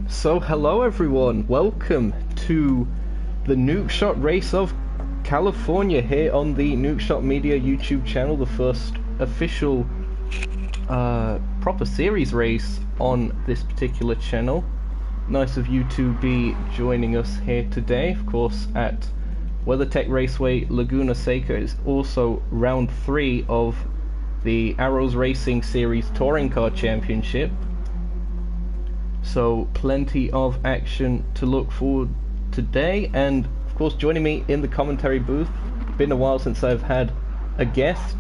So hello everyone, welcome to the Nukeshot Race of California here on the Nukeshot Media YouTube channel, the first official proper series race on this particular channel. Nice of you to be joining us here today. Of course, at WeatherTech Raceway Laguna Seca is also round 3 of the ARS Racing Series Touring Car Championship. So plenty of action to look forward today, and of course joining me in the commentary booth, been a while since I've had a guest,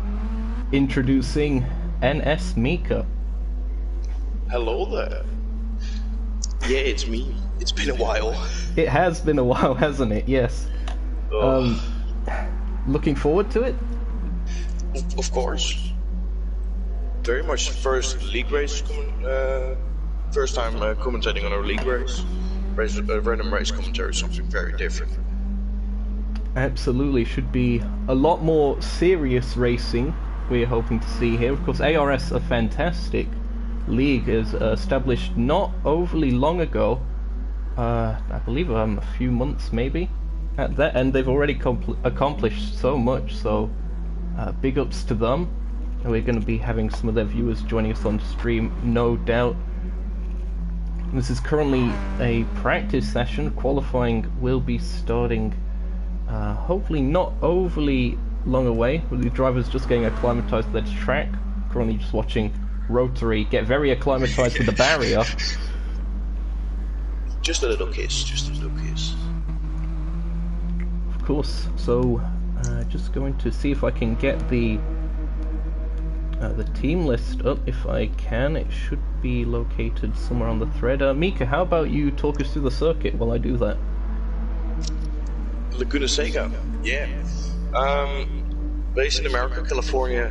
introducing NS Mika. Hello there. Yeah, it's me. It's been a while. It has been a while, hasn't it? Yes. Looking forward to it? Of course. Very much first league race coming. First time commentating on a league race. Random race commentary is something very different. Absolutely, should be a lot more serious racing we're hoping to see here. Of course, ARS, a fantastic league, is established not overly long ago. I believe a few months maybe at that, and they've already accomplished so much, so big ups to them. We're going to be having some of their viewers joining us on stream, no doubt. This is currently a practice session. Qualifying will be starting hopefully not overly long away, with the drivers just getting acclimatized to the track. Currently just watching Rotary get very acclimatized to the barrier. Just a little kiss, just a little kiss. Of course, so just going to see if I can get the team list up. If I can, it should be located somewhere on the thread. Mika, how about you talk us through the circuit while I do that? Laguna Seca, yeah. Based in America, California.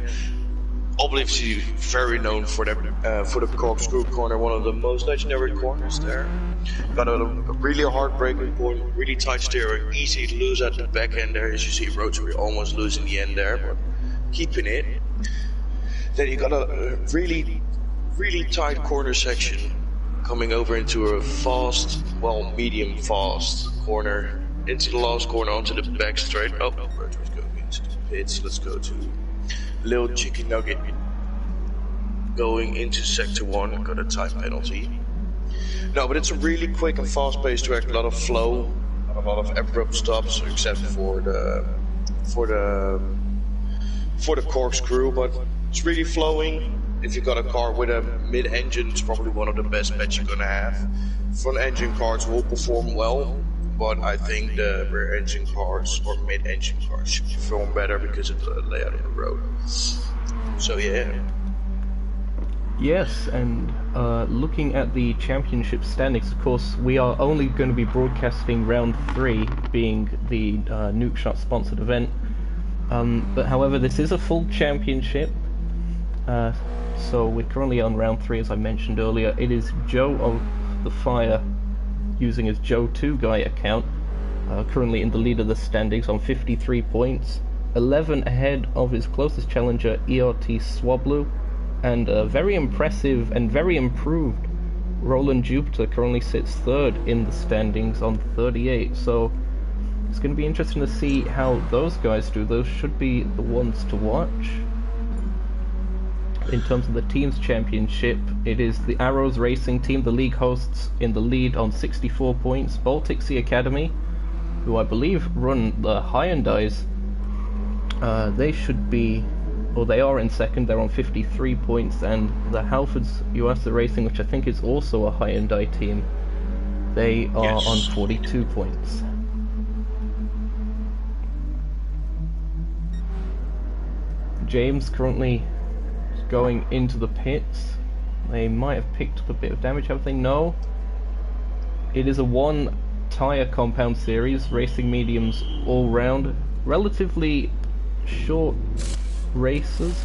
Obviously very known for the corkscrew corner, one of the most legendary corners there. Got a really hard braking point, really tight steering, easy to lose at the back end there. As you see, Rotary almost losing the end there, but keeping it. Then you got a really tight corner section coming over into a fast, well, medium fast corner, into the last corner onto the back straight. Oh, Rotary's going into the pits. Let's go to Little Chicken Nugget. Going into sector 1, got a time penalty. No, but it's a really quick and fast paced track, a lot of flow, a lot of abrupt stops, except for the corkscrew, but it's really flowing. If you've got a car with a mid-engine, it's probably one of the best bets you're gonna have. Front-engine cars will perform well, but I think the rear-engine cars or mid-engine cars should perform better because of the layout of the road. So yeah. Yes, and looking at the championship standings, of course, we are only going to be broadcasting round 3, being the Nukeshot sponsored event. But however, this is a full championship, so we're currently on round 3, as I mentioned earlier. It is Joe of the Fire, using his Joe2Guy account, currently in the lead of the standings on 53 points, 11 ahead of his closest challenger, ERT Swablu, and a very impressive and very improved Roland Jupiter currently sits 3rd in the standings on 38, so it's going to be interesting to see how those guys do. Those should be the ones to watch. In terms of the team's championship, it is the ARS Racing team, the league hosts, in the lead on 64 points. Baltic Sea Academy, who I believe run the Hyundais, they should be, or they are in second, they're on 53 points, and the Halfords US Racing, which I think is also a Hyundai team, they are on 42 points. James currently going into the pits. They might have picked up a bit of damage, have they? No. It is a 1 tyre compound series, racing mediums all round. Relatively short races,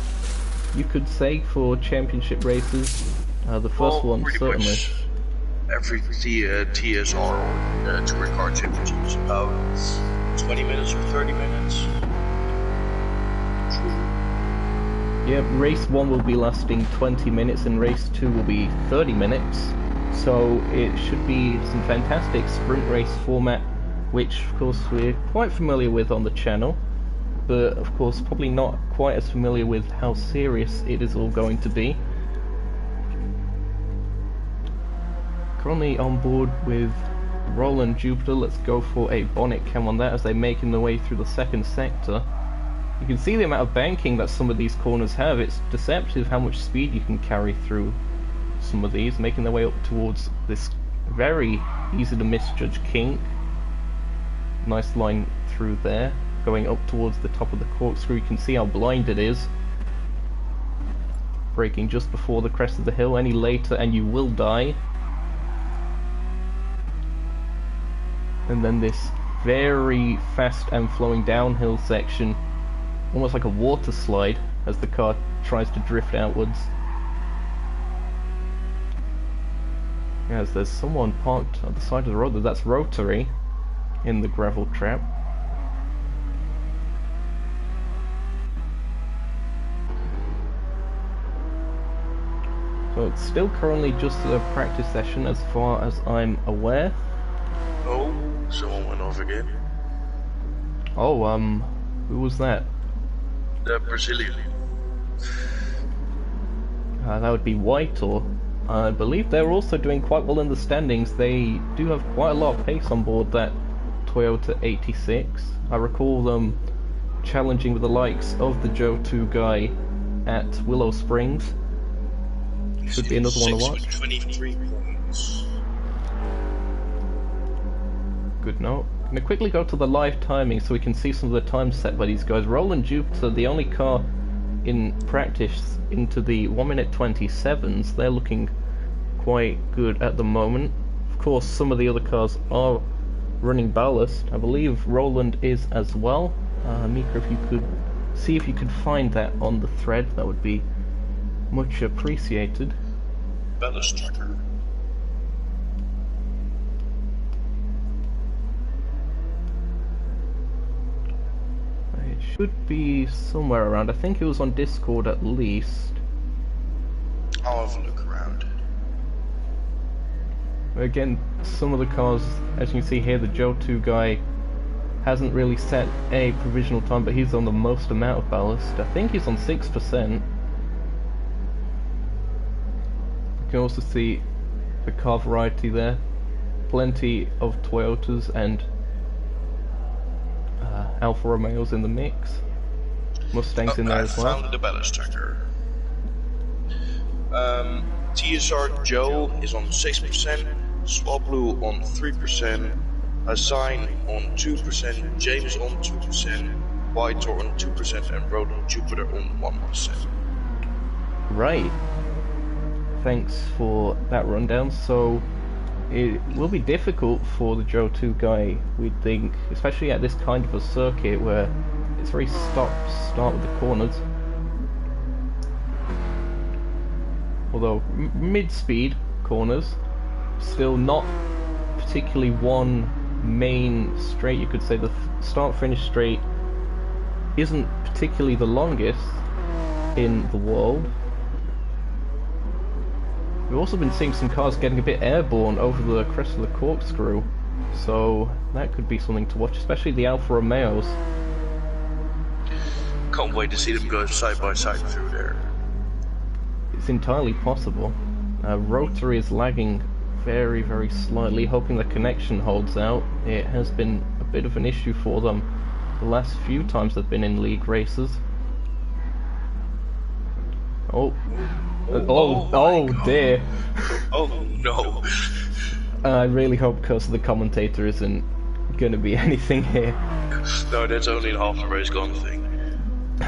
you could say, for championship races. The first one, certainly. Every TSR or Touring Car Championship is about 20 minutes or 30 minutes. Yeah, race 1 will be lasting 20 minutes and race 2 will be 30 minutes. So it should be some fantastic sprint race format, which of course we're quite familiar with on the channel, but of course probably not quite as familiar with how serious it is all going to be. Currently on board with Roland Jupiter. Let's go for a bonnet cam on that as they're making their way through the second sector. You can see the amount of banking that some of these corners have. It's deceptive how much speed you can carry through some of these, making their way up towards this very easy to misjudge kink. Nice line through there, going up towards the top of the corkscrew. You can see how blind it is. Braking just before the crest of the hill. Any later and you will die. And then this very fast and flowing downhill section, almost like a water slide as the car tries to drift outwards. As there's someone parked at the side of the road, that's Rotary in the gravel trap. So it's still currently just a practice session as far as I'm aware. Oh, someone went off again. Oh, who was that? The Brazilian. That would be White, or I believe they're also doing quite well in the standings. They do have quite a lot of pace on board that Toyota 86. I recall them challenging with the likes of the Joe 2 guy at Willow Springs. Should be another one to watch. 23 points. Good note. I'm going to quickly go to the live timing so we can see some of the times set by these guys. Roland Jupiter, the only car in practice into the 1:27 27s. They're looking quite good at the moment. Of course, some of the other cars are running ballast. I believe Roland is as well. Mika, if you could see if you could find that on the thread, that would be much appreciated. Ballast tracker. It should be somewhere around. I think it was on Discord at least. I'll have a look around. Again, some of the cars, as you can see here, the Joe 2 guy hasn't really set a provisional time, but he's on the most amount of ballast. I think he's on 6%. You can also see the car variety there. Plenty of Toyotas and Alfa Romeos in the mix. Mustangs in there as well. I found the ballast tracker. TSR Joe is on 6%, Swablu on 3%, Assign on 2%, James on 2%, Whitor on 2%, and Roland Jupiter on 1%. Right. Thanks for that rundown. So it will be difficult for the Joe 2 guy, we'd think, especially at this kind of a circuit where it's very stop-start with the corners. Although mid-speed corners, still not particularly one main straight. You could say the start-finish straight isn't particularly the longest in the world. We've also been seeing some cars getting a bit airborne over the crest of the corkscrew, so that could be something to watch, especially the Alfa Romeos. Can't wait to see them go side by side through there. It's entirely possible. Rotary is lagging very, very slightly, hoping the connection holds out. It has been a bit of an issue for them the last few times they've been in league races. Oh dear. Oh no. I really hope because the commentator isn't going to be anything here. No, that's only half the race gone thing.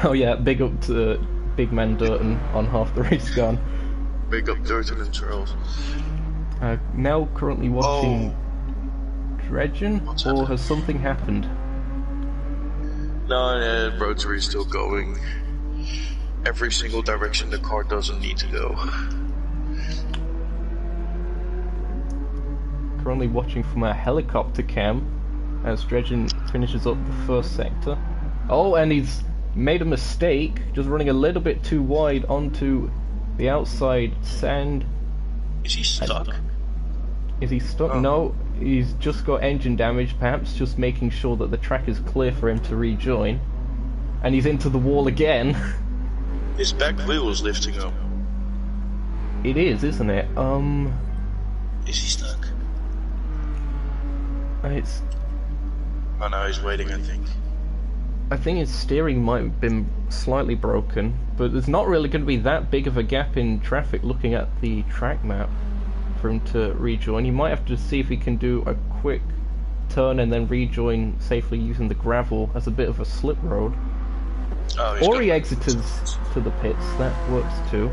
Oh yeah, big up to Big Man Durton on half the race gone. Big up Durton and Charles. Now currently watching Dredgen, or has something happened? No, Rotary's still going. Every single direction the car doesn't need to go. Currently watching from a helicopter cam as Dredgen finishes up the first sector. Oh, and he's made a mistake, just running a little bit too wide onto the outside sand. Is he stuck? Is he stuck? Oh. No, he's just got engine damage, perhaps just making sure that the track is clear for him to rejoin. And he's into the wall again. His back wheel is lifting up. It is, isn't it? Is he stuck? It's... Oh no, he's waiting, I think. I think his steering might have been slightly broken, but there's not really going to be that big of a gap in traffic looking at the track map for him to rejoin. He might have to see if he can do a quick turn and then rejoin safely using the gravel as a bit of a slip road. Oh, Or he exits to the pits, that works too.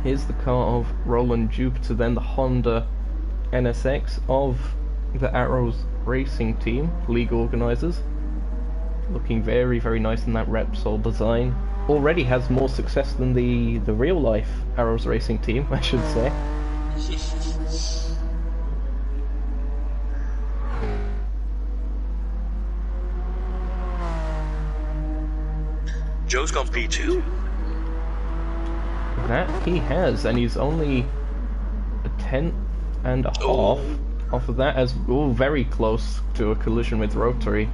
Here's the car of Roland Jupiter, then the Honda NSX of the Arrows Racing Team, league organisers. Looking very, very nice in that Repsol design. Already has more success than the real life Arrows Racing Team, I should say. Joe's gone P2. That he has, and he's only a tenth and a half off of that, as very close to a collision with Rotary.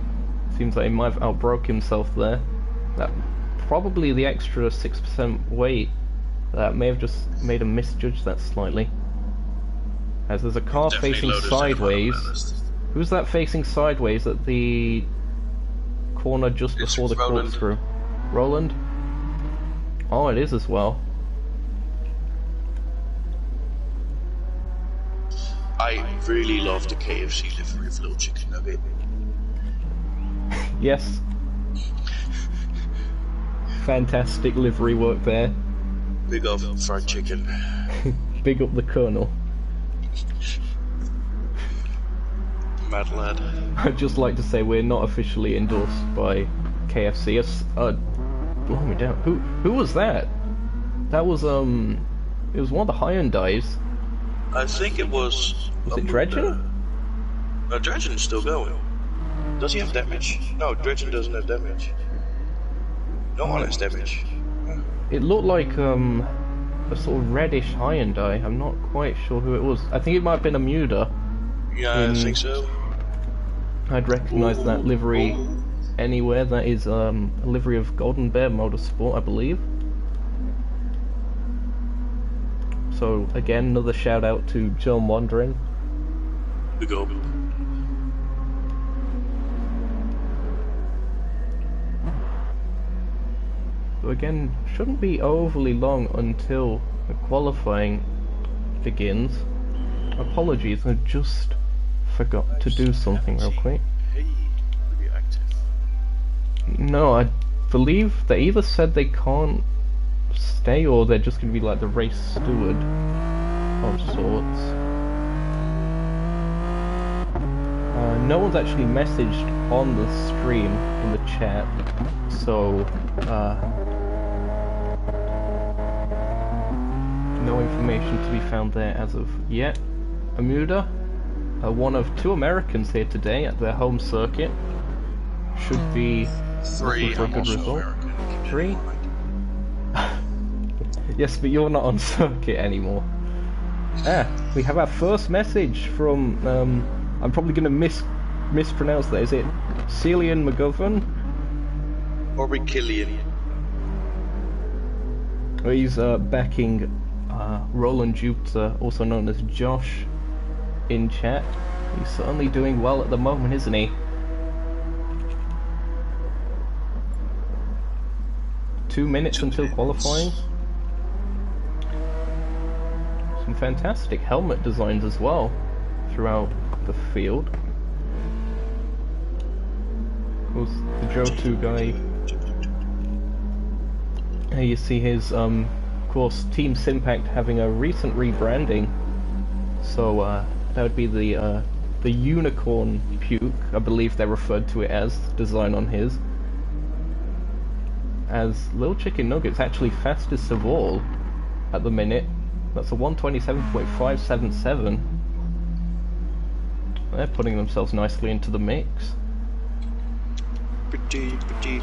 Seems like he might have outbroke himself there. That probably the extra 6% weight that may have just made him misjudge that slightly. As there's a car facing sideways. Who's that facing sideways at the corner just before the corkscrew? Roland? Oh, it is as well. I really love the KFC livery of Little Chicken Nugget. Yes. Fantastic livery work there. Big up fried chicken. Big up the Colonel. Mad lad. I'd just like to say we're not officially endorsed by KFC. Blow me down. Who was that? That was it was one of the Hyundais. I think it was... Was it Dredgen? No, Dredgen's still going. Does he have damage? No, Dredgen doesn't have damage. No one has damage. It looked like a sort of reddish Hyundai. I'm not quite sure who it was. I think it might have been a Muda. Yeah, I think so. I'd recognise that livery anywhere. That is a livery of Golden Bear Motorsport, I believe. So again, another shout out to John Wandering. Big up. So again, shouldn't be overly long until the qualifying begins. Apologies, I just forgot to do something real quick. Hey, pretty active. No, I believe they either said they can't stay or they're just going to be like the race steward of sorts. No one's actually messaged on the stream in the chat, so no information to be found there as of yet. Amuda, one of two Americans here today at their home circuit, should be Three. for a good result. Three? Yes, but you're not on circuit anymore. We have our first message from, I'm probably going to mispronounce that. Is it Celian McGovern? Or we Killian. He's backing Roland Jupiter, also known as Josh, in chat. He's certainly doing well at the moment, isn't he? 2 minutes until qualifying. Some fantastic helmet designs as well throughout the field. Of course, the Joe 2 guy. Here you see his, of course, Team Simpact having a recent rebranding. So that would be the Unicorn Puke, I believe they referred to it as, design on his. As Little Chicken Nugget's actually fastest of all at the minute. That's a 127.577. They're putting themselves nicely into the mix. Pretty good.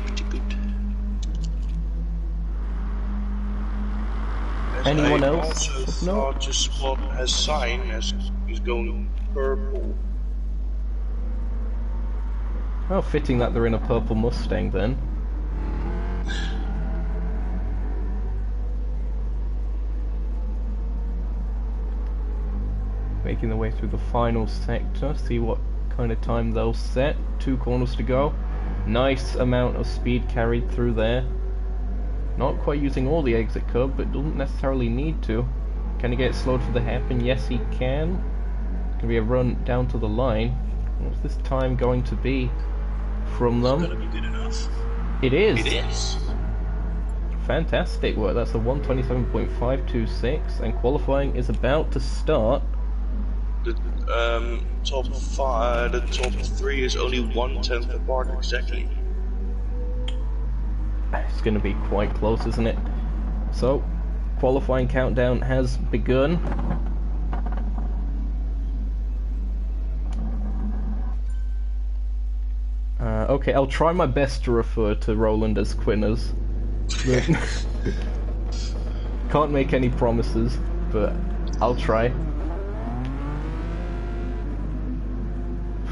Anyone I else? also No. thought the spot has sign as is going purple. Oh, fitting that they're in a purple Mustang then. Making their way through the final sector, see what kind of time they'll set. 2 corners to go. Nice amount of speed carried through there. Not quite using all the exit curb, but doesn't necessarily need to. Can he get slowed for the hairpin? Yes, he can. It's going to be a run down to the line. What's this time going to be from them? It's gonna be good enough. It is. It is. Fantastic work. That's a 127.526, and qualifying is about to start. The top 3 is only 1/10 apart exactly. It's going to be quite close, isn't it? So, qualifying countdown has begun. Okay, I'll try my best to refer to Roland as Quinners. Can't make any promises, but I'll try.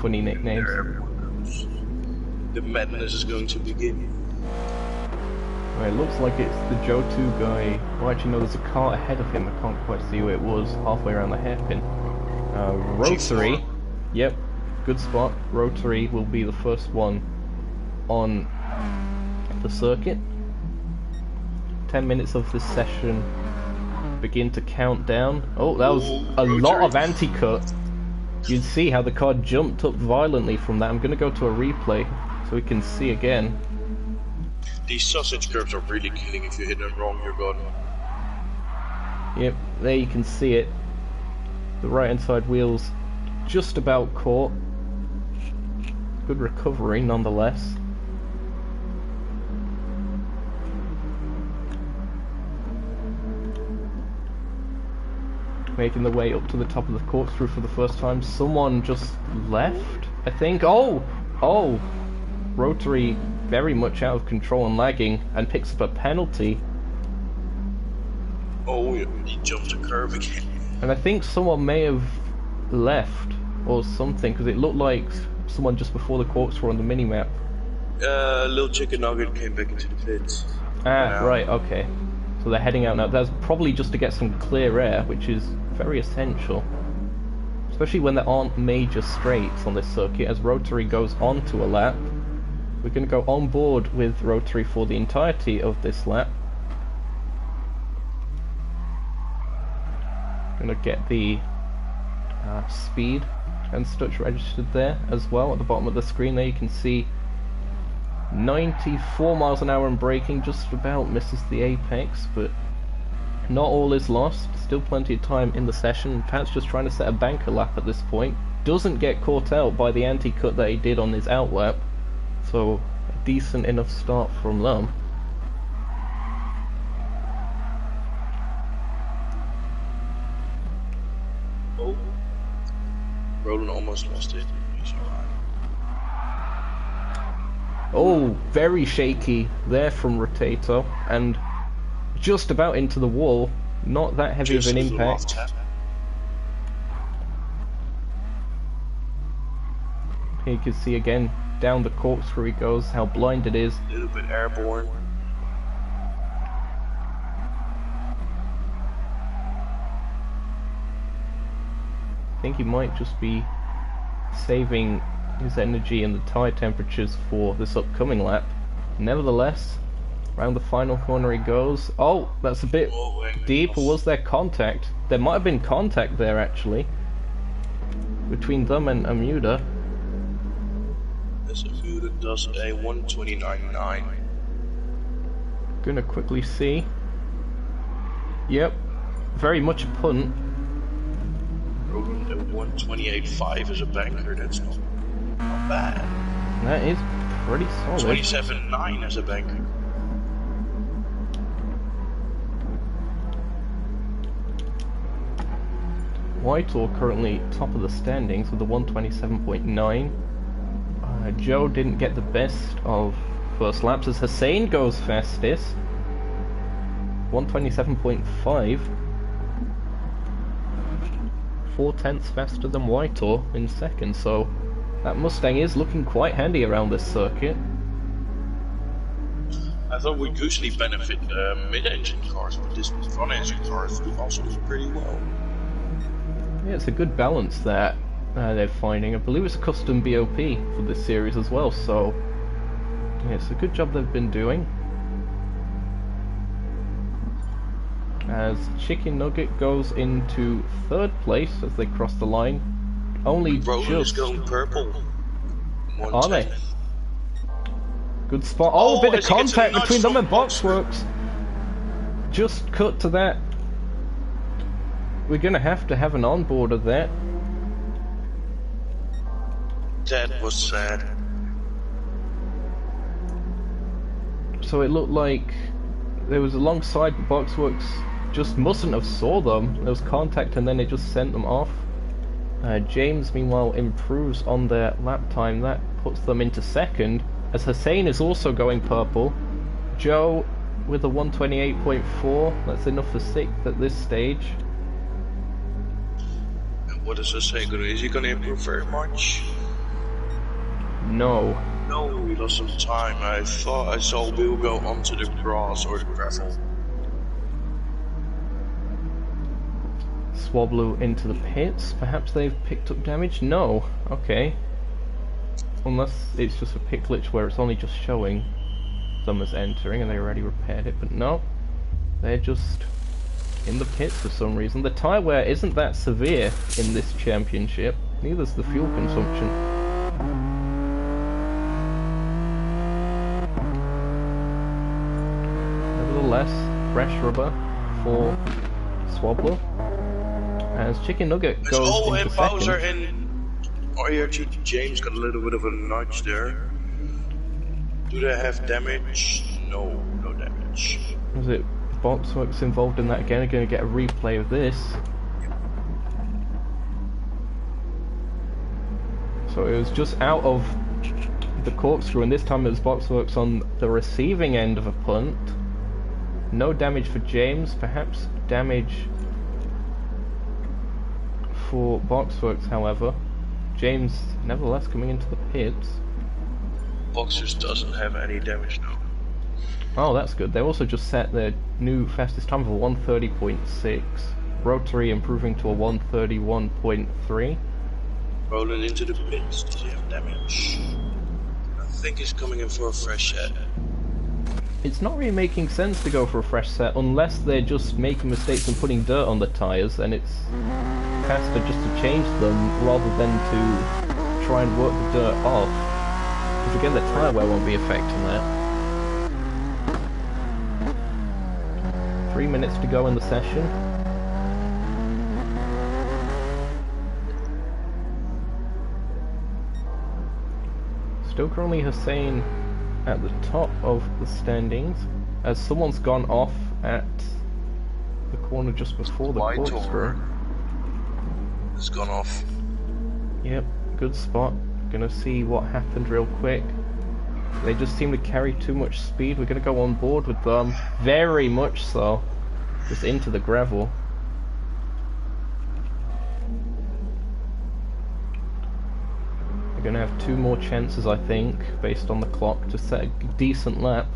Funny nicknames. The madness is going to begin. Right, it looks like it's the Joe 2 guy. Well, actually, no, there's a car ahead of him. I can't quite see who it was. Halfway around the hairpin. Rotary. Yep, good spot. Rotary will be the first one on the circuit. 10 minutes of this session begin to count down. Oh, that was a lot of anti-cut. You'd see how the car jumped up violently from that. I'm going to go to a replay so we can see again. These sausage curves are really killing. If you hit them wrong, you're gone. Yep, there you can see it. The right hand side wheels just about caught. Good recovery nonetheless. Making the way up to the top of the corkscrew for the first time. Someone just left, I think. Oh! Rotary very much out of control and lagging, and picks up a penalty. Oh, he jumped a curve again. And I think someone may have left or something, because it looked like someone just before the corkscrew on the minimap. Little chicken nugget came back into the pits. Ah, right, okay. So they're heading out now. That's probably just to get some clear air, which is very essential. Especially when there aren't major straights on this circuit, as Rotary goes on to a lap. We're going to go on board with Rotary for the entirety of this lap. Going to get the speed and such registered there as well. At the bottom of the screen there you can see 94 miles an hour and braking, just about misses the apex, but not all is lost. Still plenty of time in the session. Pat's just trying to set a banker lap at this point. Doesn't get caught out by the anti-cut that he did on his outlap, so a decent enough start from them. Oh, Roland almost lost it. He's alright. Oh, very shaky there from Rotato, and just about into the wall. Not that heavy of an impact. Here you can see again, down the corkscrew he goes, how blind it is. A little bit airborne. I think he might just be saving his energy and the tyre temperatures for this upcoming lap. Nevertheless, around the final corner he goes. Oh, that's a bit deep. Or was there contact? There might have been contact there actually, between them and Amuda. This Amuda does a 129.9. Gonna quickly see. Yep, very much a punt. Roland at 128.5 as a banker, that's not bad. That is pretty solid. 27.9 as a banker. Whitehall currently top of the standings with a 127.9. Joe didn't get the best of first laps as Hussein goes fastest. 127.5. 4/10 faster than Whitor in second, so that Mustang is looking quite handy around this circuit. I thought we'd usually benefit mid-engine cars, but this front-engine cars do also do pretty well. Yeah, it's a good balance that they're finding. I believe it's a custom BOP for this series as well, so yeah, it's a good job they've been doing. As Chicken Nugget goes into third place as they cross the line. Only Roland is just... going purple. Are they? Good spot. Oh, a bit of contact between them and Boxworks. Just cut to that. We're gonna have to have an onboard of that. That was sad. So it looked like there was alongside the Boxworks, just mustn't have saw them. There was contact and then it just sent them off. James meanwhile improves on their lap time. That puts them into second, as Hussein is also going purple. Joe with a 128.4, that's enough for sixth at this stage. What is Hussein gonna do? Is he gonna improve very much? No. No, we lost some time. I thought I saw Will go onto the grass or the gravel. Swablu into the pits. Perhaps they've picked up damage? No. Okay. Unless it's just a pit glitch where it's only just showing them as entering and they already repaired it, but no. They're just in the pits for some reason. The tyre wear isn't that severe in this championship. Neither's the fuel consumption. Nevertheless, fresh rubber for Swablu. As Chicken Nugget goes into Bowser second. and RRG James got a little bit of a nudge there. Do they have damage? No, no damage. Was it Boxworks involved in that again? Are going to get a replay of this. So it was just out of the corkscrew, and this time it was Boxworks on the receiving end of a punt. No damage for James, perhaps damage for Boxworks, however. James nevertheless coming into the pits. Boxers doesn't have any damage now. Oh, that's good. They also just set their new fastest time of a 130.6. Rotary improving to a 131.3. Rolling into the pits. Does he have damage? I think he's coming in for a fresh set. It's not really making sense to go for a fresh set unless they're just making mistakes and putting dirt on the tyres, and it's faster just to change them rather than to try and work the dirt off. Because again, the tyre wear won't be affecting that. 3 minutes to go in the session. Still currently Hussein at the top of the standings, as someone's gone off at the corner just before the corkscrew. Has gone off. Yep, good spot. Gonna see what happened real quick. They just seem to carry too much speed. We're gonna go on board with them. Very much so. Just into the gravel. We're gonna have 2 more chances, I think, based on the clock, to set a decent lap.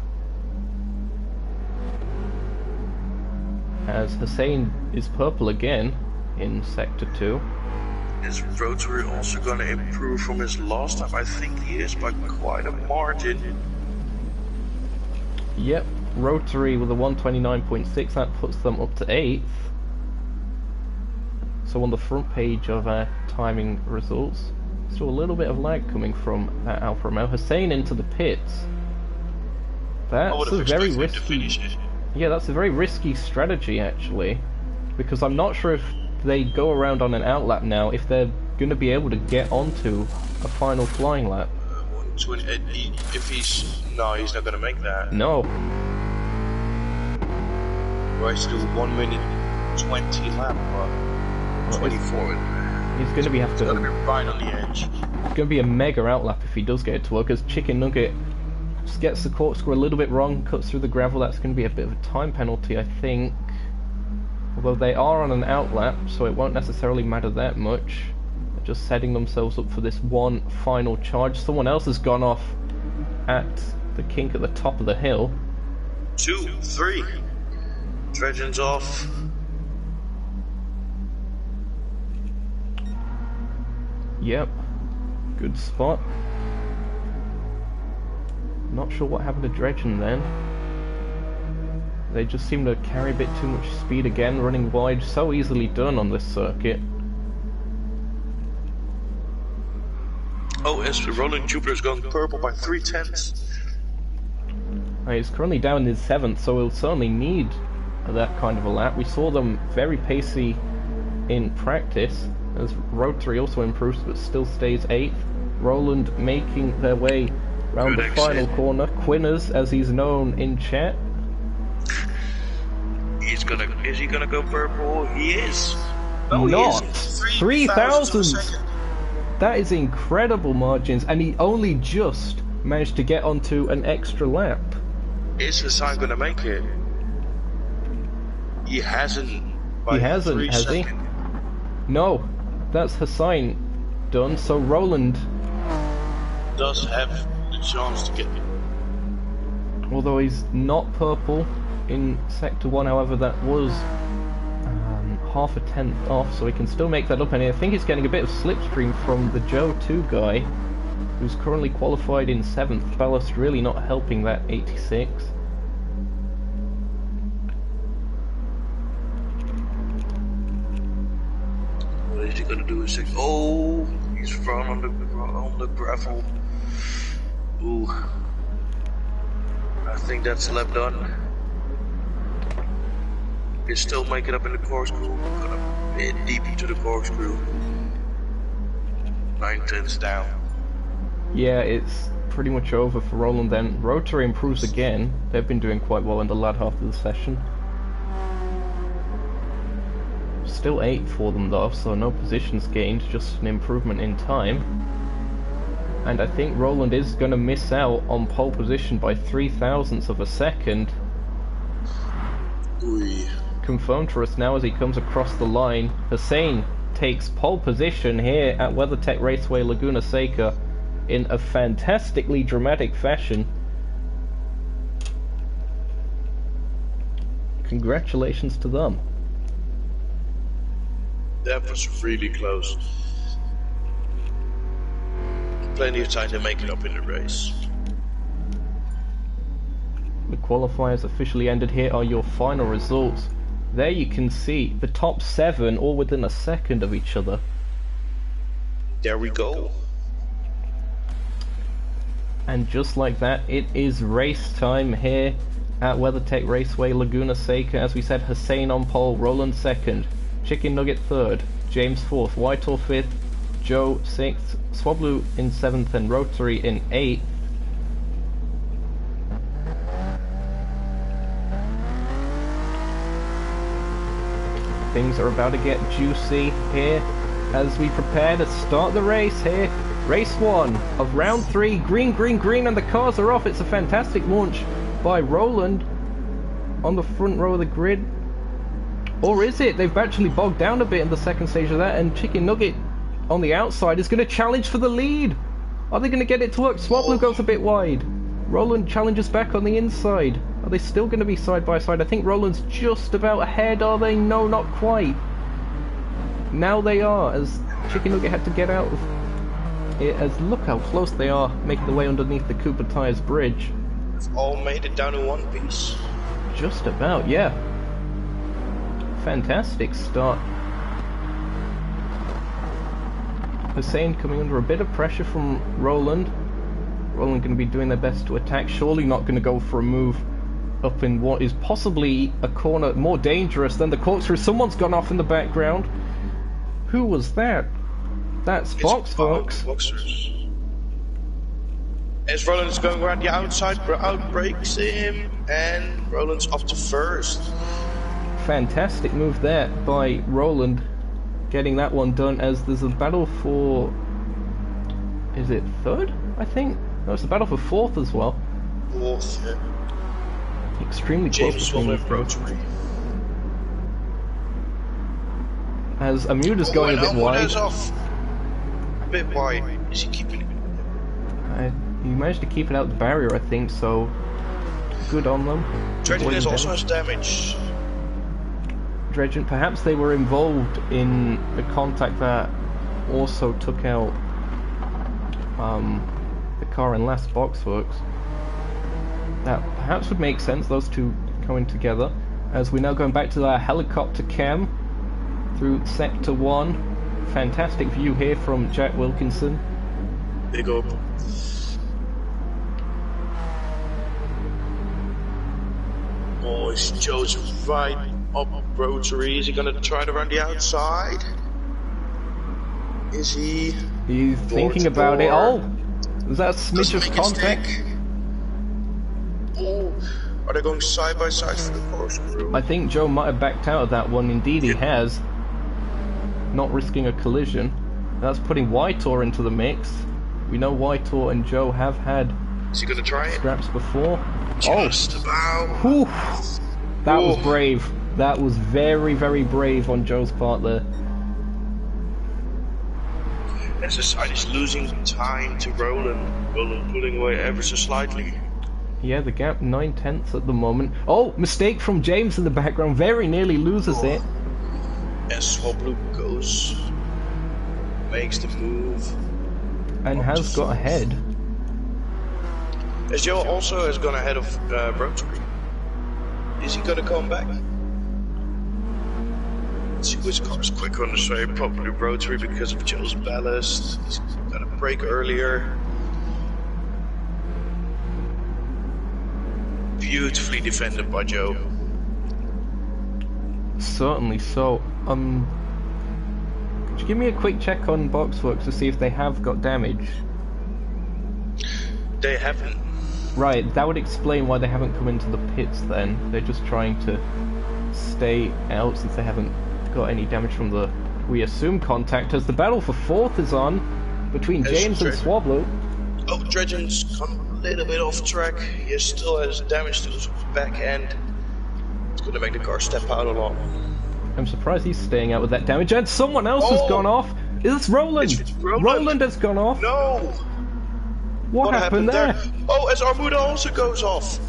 As Hussein is purple again in Sector 2. Is Rotary also going to improve from his last time? I think he is by quite a margin. Yep, Rotary with a 129.6, that puts them up to 8th. So on the front page of our timing results, still a little bit of lag coming from that Alfa Romeo. Hussein into the pits. That's a very risky... Yeah, that's a very risky strategy actually, because I'm not sure if they go around on an outlap now, if they're going to be able to get onto a final flying lap. If he's... No, he's not going to make that. No. Right, to do 1 minute 20 lap, or 24. He's going to be right on the edge. It's going to be a mega outlap if he does get it to work, as Chicken Nugget Just gets the corkscrew a little bit wrong, cuts through the gravel. That's going to be a bit of a time penalty, I think. Although they are on an outlap, so it won't necessarily matter that much. They're just setting themselves up for this one final charge. Someone else has gone off at the kink at the top of the hill. 2, 3. Dredging's off. Yep. Good spot. Not sure what happened to Dredgen then. They just seem to carry a bit too much speed again, running wide. So easily done on this circuit. Oh, yes, Roland Jupiter's going purple by 3/10. He's currently down in 7th, so he'll certainly need that kind of a lap. We saw them very pacey in practice, as Rotary also improves but still stays 8th. Roland making their way round the final corner. Quinners, as he's known in chat. Is he gonna go purple? He is. No, not 3,000. That is incredible margins, and he only just managed to get onto an extra lap. Is Hassan gonna make it? He hasn't. He hasn't, has he? No, that's Hassan done. So Roland does have the chance to get it. Although he's not purple in Sector 1, however, that was half a tenth off, so he can still make that up, and I think he's getting a bit of slipstream from the Joe 2 guy, who's currently qualified in 7th. Ballast really not helping that 86. What is he gonna do? Oh, he's thrown on the gravel. Ooh. I think that's lap done. Can still make it up in the corkscrew. Got a bit deep into the corkscrew. 9/10 down. Yeah, it's pretty much over for Roland then. Rotary improves again. They've been doing quite well in the latter half of the session. Still 8 for them though, so no positions gained, just an improvement in time. And I think Roland is going to miss out on pole position by 0.03 of a second. Ooh. Confirmed for us now as he comes across the line. Hussein takes pole position here at WeatherTech Raceway Laguna Seca in a fantastically dramatic fashion. Congratulations to them. That was really close. Plenty of time to make it up in the race. The qualifiers officially ended. Here are your final results. There you can see the top 7 all within a second of each other. There we go. And just like that, it is race time here at WeatherTech Raceway Laguna Seca. As we said, Hussein on pole, Roland 2nd, Chicken Nugget 3rd, James 4th, Whitehall 5th, Joe 6th, Swablu in 7th, and Rotary in 8th. Things are about to get juicy here as we prepare to start the race here. Race 1 of round 3. Green, green, green, and the cars are off. It's a fantastic launch by Roland on the front row of the grid. Or is it? They've actually bogged down a bit in the second stage of that, and Chicken Nugget on the outside is going to challenge for the lead. Are they going to get it to work? Swablu goes a bit wide. Roland challenges back on the inside. Are they still going to be side by side? I think Roland's just about ahead, are they? No, not quite. Now they are, as Chicken Nugget had to get out of it, as look how close they are, making their way underneath the Cooper Tires bridge. We've all made it down in one piece. Just about, yeah. Fantastic start. Hussein coming under a bit of pressure from Roland. Roland going to be doing their best to attack, surely not going to go for a move up in what is possibly a corner more dangerous than the corkscrew. Someone's gone off in the background. Who was that? That's Fox, folks. As Roland's going around the outside, outbreaks him, and Roland's off to 1st. Fantastic move there by Roland, getting that one done, as there's a battle for... is it 3rd, I think? No, it's a battle for 4th as well. fourth. Yeah. Extremely close James between will these approach two. me. As Amuda's going a bit wide. Off. A bit wide. Is he keeping it? He managed to keep it out the barrier, I think, so good on them. Dredgen also has damage. Dredgen, perhaps they were involved in the contact that also took out the car in last Boxworks. That perhaps would make sense, those two coming together. As we're now going back to our helicopter cam through Sector 1. Fantastic view here from Jack Wilkinson. Big up. Oh, it's Joe's right up rotary. Is he going to try to run the outside? Is he? He's thinking about it. Oh! Was that a smidge of contact? Oh, are they going side by side for the corkscrew? I think Joe might have backed out of that one. Indeed, he has. Not risking a collision. That's putting Whitor into the mix. We know Whitor and Joe have had Is he going to try it? scraps before. Just about. Whew. That was brave. That was very, very brave on Joe's part there. As the side is losing time to Roland. Roland pulling away ever so slightly. Yeah, the gap 9/10 at the moment. Oh, mistake from James in the background. Very nearly loses it. As Swablu goes, makes the move. And has got ahead. As Joe also has gone ahead of Rotary. Is he gonna come back? Let's see which car is quicker on the straight. Probably Rotary because of Joe's ballast. He's gonna brake earlier. Beautifully defended by Joe. Certainly so. Could you give me a quick check on Boxworks to see if they have got damage? They haven't. Right, that would explain why they haven't come into the pits then. They're just trying to stay out since they haven't got any damage from the, we assume, contact, as the battle for fourth is on between James and Swablu. Oh, Dredgen's come a little bit off track. He still has damage to his back end. It's going to make the car step out a lot. I'm surprised he's staying out with that damage. And someone else has gone off. Is this Roland? It's Roland. Roland has gone off. No! What happened there? Oh, as Armuda also goes off.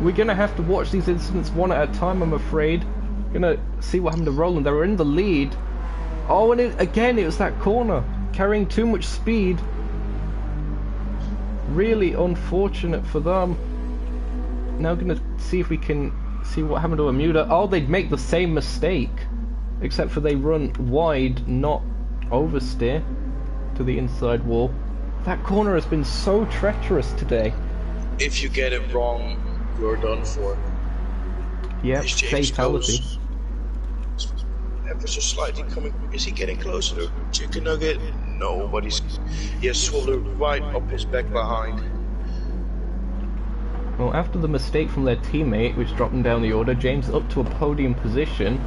We're gonna have to watch these incidents one at a time, I'm afraid. Gonna see what happened to Roland. They were in the lead. Oh, and again, it was that corner. Carrying too much speed. Really unfortunate for them. Now gonna see if we can see what happened to Amuda. Oh, they'd make the same mistake. Except for they run wide, not oversteer to the inside wall. That corner has been so treacherous today. If you get it wrong, you're done for. Yep, fatality. Ever so slightly coming. Is he getting closer to Chicken Nugget? No, but he has swallowed right up his back behind. Well, after the mistake from their teammate, which dropped them down the order, James up to a podium position.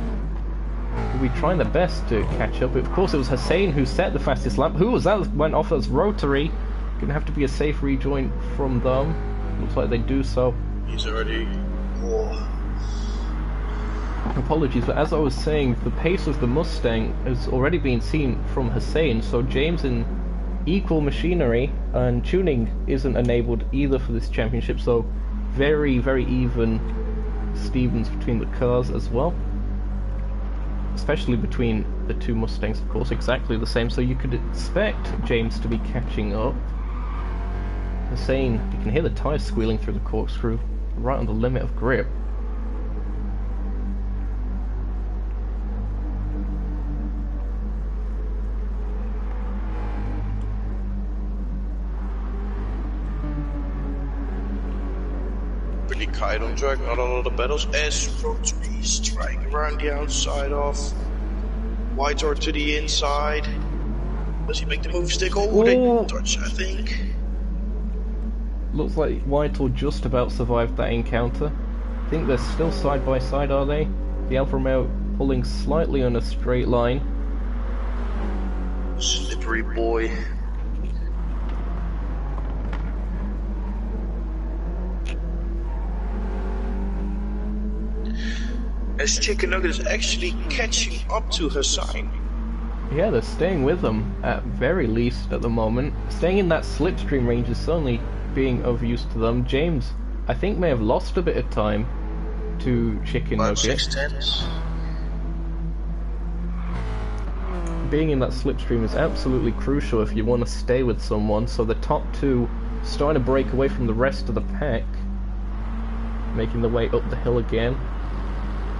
We'll be trying their best to catch up. Of course, it was Hussein who set the fastest lap. Who was that? Went off as Rotary. Gonna have to be a safe rejoin from them. Looks like they do so. He's already. Oh. Apologies, but as I was saying, the pace of the Mustang has already been seen from Hussein, so James in equal machinery and tuning isn't enabled either for this championship, so very, very even Stevens between the cars as well. Especially between the two Mustangs, of course, exactly the same, so you could expect James to be catching up. Hussein, you can hear the tyres squealing through the corkscrew, right on the limit of grip. Really kite on track, not a lot of battles. S Rotary striking around the outside off. Whitor to the inside. Does he make the move stick? Oh, they touch, I think. Looks like Whitehall just about survived that encounter. I think they're still side by side, are they? The Alfa Romeo pulling slightly on a straight line. Slippery boy. as Chicken Nugget is actually catching up to Hassan. Yeah, they're staying with them, at very least at the moment. Staying in that slipstream range is certainly being of use to them. James, I think, may have lost a bit of time to Chicken About Nugget. 6/10. Being in that slipstream is absolutely crucial if you want to stay with someone, so the top two starting to break away from the rest of the pack, making their way up the hill again.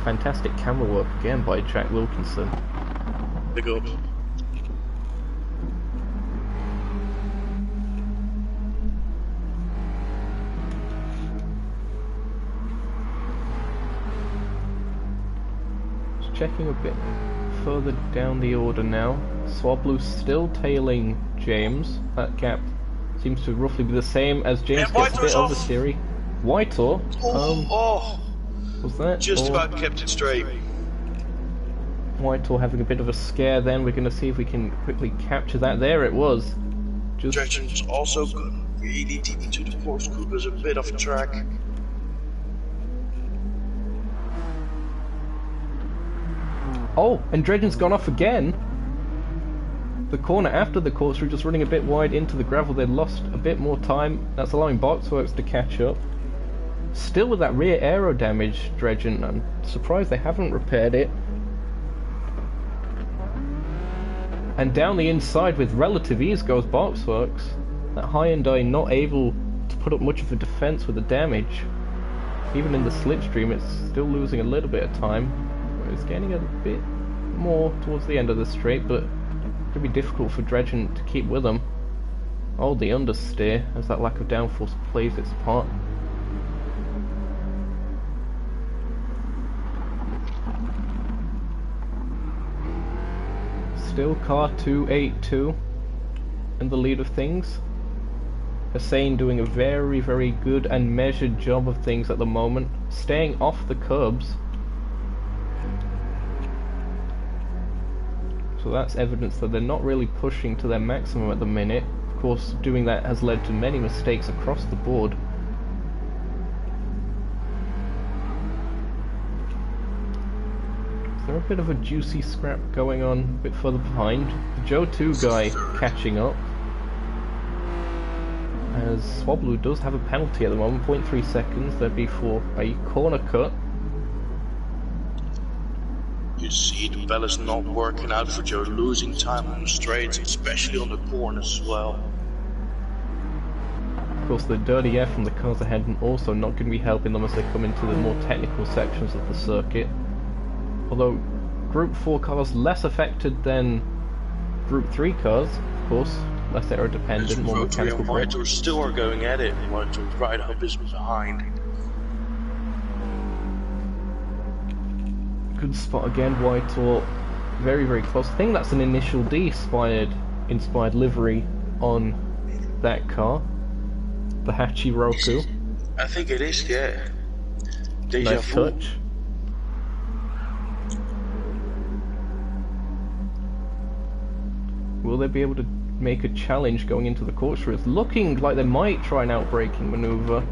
Fantastic camera work again by Jack Wilkinson. Big up. Just checking a bit further down the order now. Swablu still tailing James. That gap seems to roughly be the same as James gets a bit of the steering. Whitor, was that? Just about kept it straight. Whitehall having a bit of a scare then. We're going to see if we can quickly capture that. There it was. Dredgen's also gone really deep into the corkscrew. There's a bit of track. Oh, and Dredgen's gone off again. The corner after the corkscrew, just running a bit wide into the gravel. They lost a bit more time. That's allowing Boxworks to catch up. Still with that rear aero damage, Dredgen. I'm surprised they haven't repaired it. And down the inside with relative ease goes Boxworks. That Hyundai not able to put up much of a defense with the damage. Even in the slipstream, it's still losing a little bit of time. It's getting a bit more towards the end of the straight, but it could be difficult for Dredgen to keep with them. Oh, the understeer, as that lack of downforce plays its part. Still car 282 in the lead of things. Hussein doing a very, very good and measured job of things at the moment, staying off the curbs. So that's evidence that they're not really pushing to their maximum at the minute. Of course, doing that has led to many mistakes across the board. Is there a bit of a juicy scrap going on a bit further behind? The Joe 2 guy catching up. As Swablu does have a penalty at the moment, 0.3 seconds. That'd be for a corner cut. You see the balance not working out for Joe, losing time on the straights, especially on the corners as well. Of course, the dirty air from the cars ahead and also not going to be helping them as they come into the more technical sections of the circuit. Although Group 4 cars less affected than Group 3 cars, of course, less aero dependent, more mechanical grip. Whitor still are going at it. Whitor right up is behind. Good spot again, Whitehall. Very, very close. I think that's an initial D inspired livery on that car. The Hachi Roku. I think it is, yeah. Deja Nice vu. touch. Will they be able to make a challenge going into the corkscrew? It's looking like they might try an outbraking maneuver.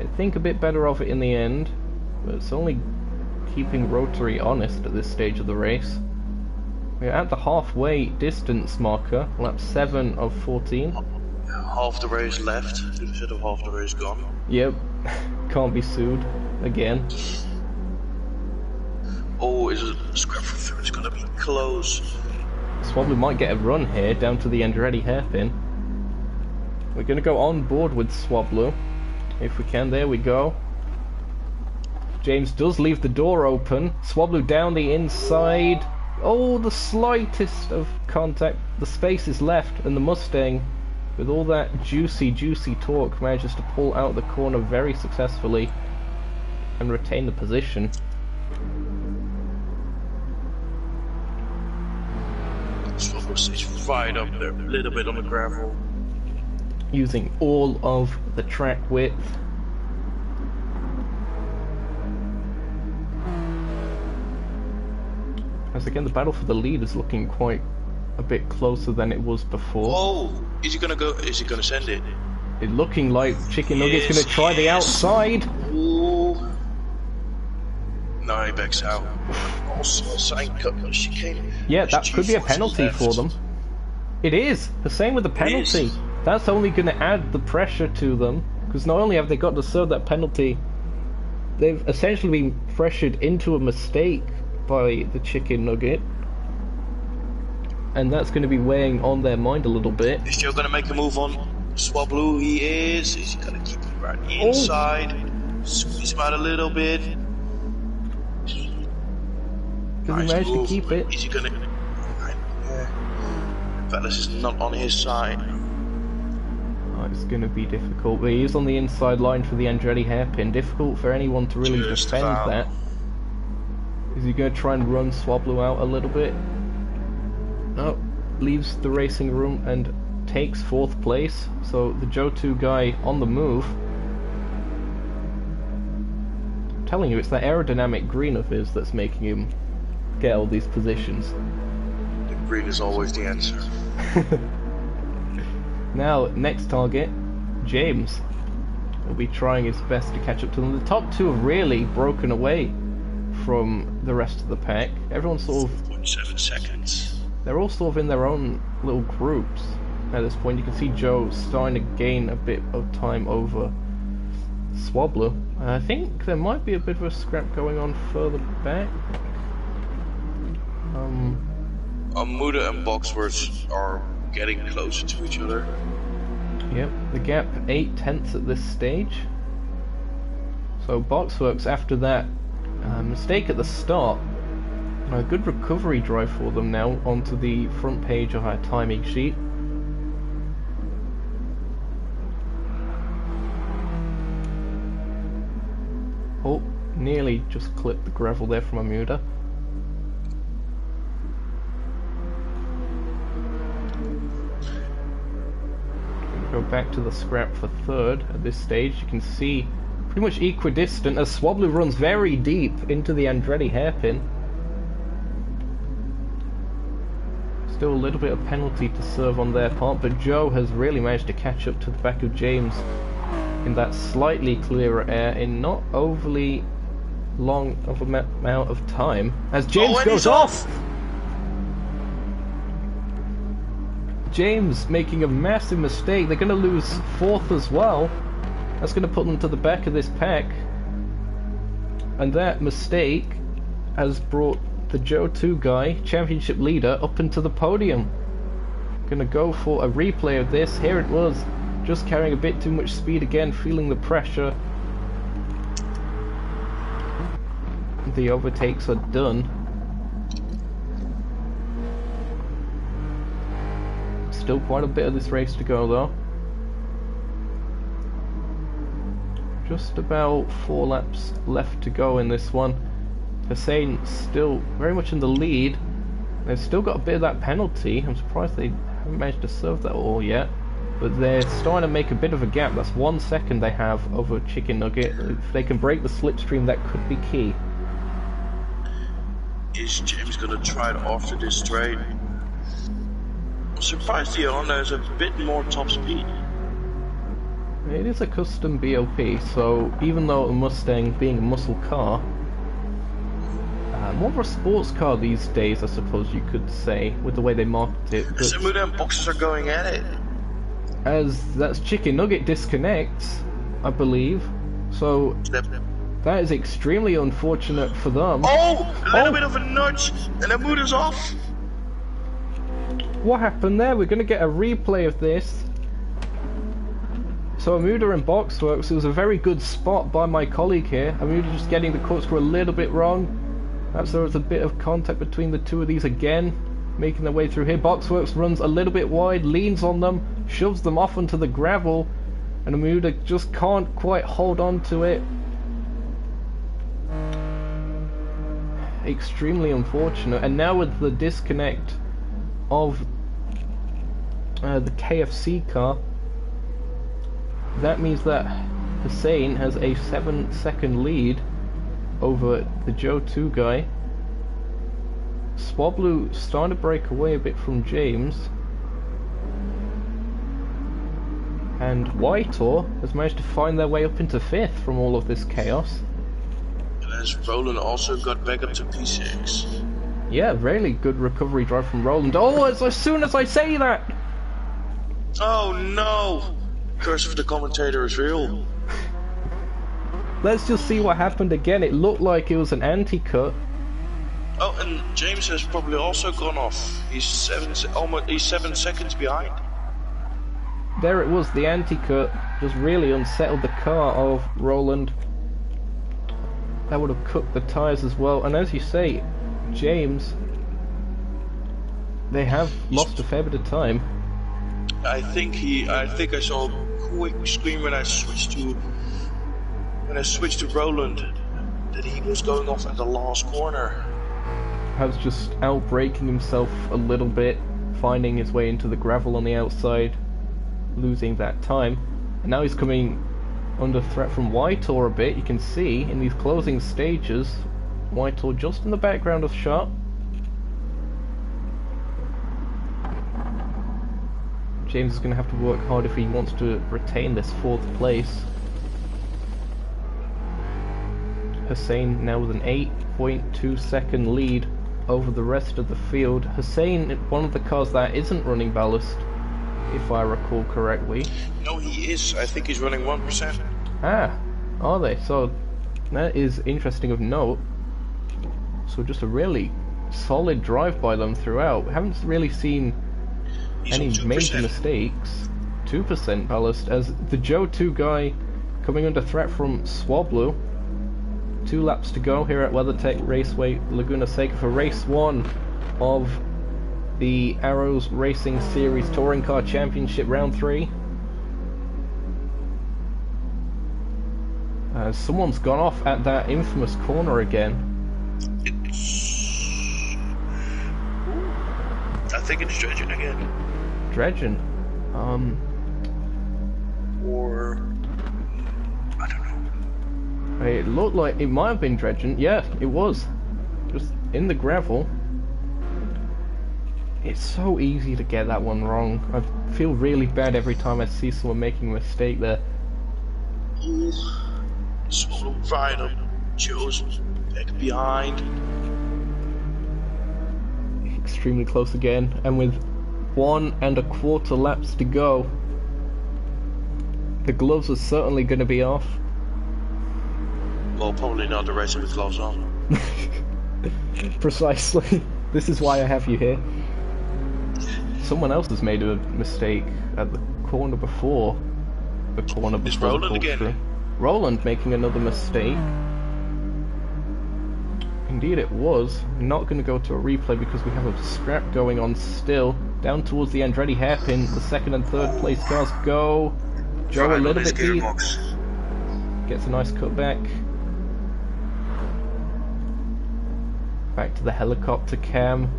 I think a bit better of it in the end, but it's only keeping Rotary honest at this stage of the race. We're at the halfway distance marker, lap 7 of 14. Half the race left, instead of half the race gone. Yep, can't be sued again. Oh, is it scrap for third? It's gonna be close. Swablu might get a run here down to the Andretti hairpin. We're going to go on board with Swablu if we can. There we go. James does leave the door open. Swablu down the inside. Oh, the slightest of contact. The space is left, and the Mustang, with all that juicy torque, manages to pull out the corner very successfully and retain the position. Swablu stays right up there, a little bit on the gravel. Using all of the track width. As again, the battle for the lead is looking quite a bit closer than it was before. Oh, is he gonna go? Is he gonna send it? It looking like Chicken Nugget's gonna try the outside. Ooh. Now he backs out. Also, a sign cut chicane. Yeah, that could be a penalty for them. It is! The same with the penalty. That's only going to add the pressure to them, because not only have they got to serve that penalty, they've essentially been pressured into a mistake by the chicken nugget, and that's going to be weighing on their mind a little bit. Is Joe going to make a move on Swablu? He is. He's going to keep him right inside. Squeeze him out a little bit. Does he manage to keep it? Is he going to... Velez is not on his side. Oh, it's going to be difficult, but he is on the inside line for the Andretti hairpin. Difficult for anyone to really defend that. Is he going to try and run Swablu out a little bit? No, leaves the racing room and takes 4th place. So the Joe 2 guy on the move. I'm telling you, it's that aerodynamic green of his that's making him get all these positions. The green is always the answer. Now, next target, James will be trying his best to catch up to them. The top 2 have really broken away from the rest of the pack. Everyone's sort of... 0.7 seconds. They're all sort of in their own little groups at this point. You can see Joe starting to gain a bit of time over Swablu. I think there might be a bit of a scrap going on further back. Muda and Boxworth are getting closer to each other. Yep, the gap 8/10 at this stage. So Boxworks, after that mistake at the start, a good recovery drive for them now onto the front page of our timing sheet. Oh, nearly just clipped the gravel there from Amuda. Go back to the scrap for 3rd at this stage. You can see pretty much equidistant as Swablu runs very deep into the Andretti hairpin. Still a little bit of penalty to serve on their part, but Joe has really managed to catch up to the back of James in that slightly clearer air in not overly long of an amount of time as James goes off! James making a massive mistake. They're going to lose 4th as well. That's going to put them to the back of this pack. And that mistake has brought the Joe 2 guy, championship leader, up into the podium. Going to go for a replay of this. Here it was. Just carrying a bit too much speed again, feeling the pressure. The overtakes are done. Still quite a bit of this race to go though. Just about 4 laps left to go in this one. Hussein still very much in the lead. They've still got a bit of that penalty. I'm surprised they haven't managed to serve that all yet. But they're starting to make a bit of a gap. That's 1 second they have over Chicken Nugget. If they can break the slipstream, that could be key. Is James going to try it after this straight? I'm surprised the Honda has a bit more top speed. It is a custom BOP, so even though a Mustang being a muscle car, more of a sports car these days, I suppose you could say, with the way they market it. But some of them boxes are going at it. As that's Chicken Nugget disconnects, I believe, so that is extremely unfortunate for them. Oh! A little bit of a nudge, and the motor's off! What happened there? We're going to get a replay of this. So Amuda and Boxworks, it was a very good spot by my colleague here. Amuda just getting the corkscrew a little bit wrong. Perhaps there was a bit of contact between the 2 of these again, making their way through here. Boxworks runs a little bit wide, leans on them, shoves them off onto the gravel, and Amuda just can't quite hold on to it. Extremely unfortunate. And now with the disconnect of the KFC car, that means that Hussein has a 7-second lead over the Joe 2 guy. Swablu starting to break away a bit from James, and Whitor has managed to find their way up into 5th from all of this chaos. as Roland also got back up to P6. Yeah, really good recovery drive from Roland. Oh, as soon as I say that! Oh no! Curse of the commentator is real. Let's just see what happened again. It looked like it was an anti-cut. Oh, and James has probably also gone off. He's 7 seconds behind. There it was, the anti-cut just really unsettled the car of Roland. That would have cooked the tyres as well. And as you say, James, they have lost a fair bit of time. I think I saw a quick screen when I switched to Roland that he was going off at the last corner. Perhaps just out-braking himself a little bit, finding his way into the gravel on the outside, losing that time. And now he's coming under threat from Whitehall a bit. You can see in these closing stages, Whitehall just in the background of shot. James is going to have to work hard if he wants to retain this 4th place. Hussein now with an 8.2 second lead over the rest of the field. Hussein, one of the cars that isn't running ballast, if I recall correctly. No, he is. I think he's running 1%. Ah, are they? So that is interesting of note. So just a really solid drive by them throughout. We haven't really seen any major mistakes. 2% ballast as the Joe 2 guy coming under threat from Swablu. 2 laps to go here at WeatherTech Raceway Laguna Seca for race 1 of the Arrows Racing Series Touring Car Championship round 3. Someone's gone off at that infamous corner again. I think it's Dredgen again. Dredgen? Or I don't know. It looked like it might have been Dredgen. Yeah, it was. Just in the gravel. It's so easy to get that one wrong. I feel really bad every time I see someone making a mistake there. Ooh. Swallow right up. Joe's back behind. Extremely close again, and with 1 1/4 laps to go, the gloves are certainly going to be off. Well, probably not the racing with gloves on. Precisely. This is why I have you here. Someone else has made a mistake at the corner before. The corner before. It's Roland again. Roland making another mistake. Indeed it was. Not going to go to a replay because we have a scrap going on still. Down towards the Andretti hairpin, the 2nd and 3rd place cars go. Joe a little bit deep. Gets a nice cutback. Back to the helicopter cam.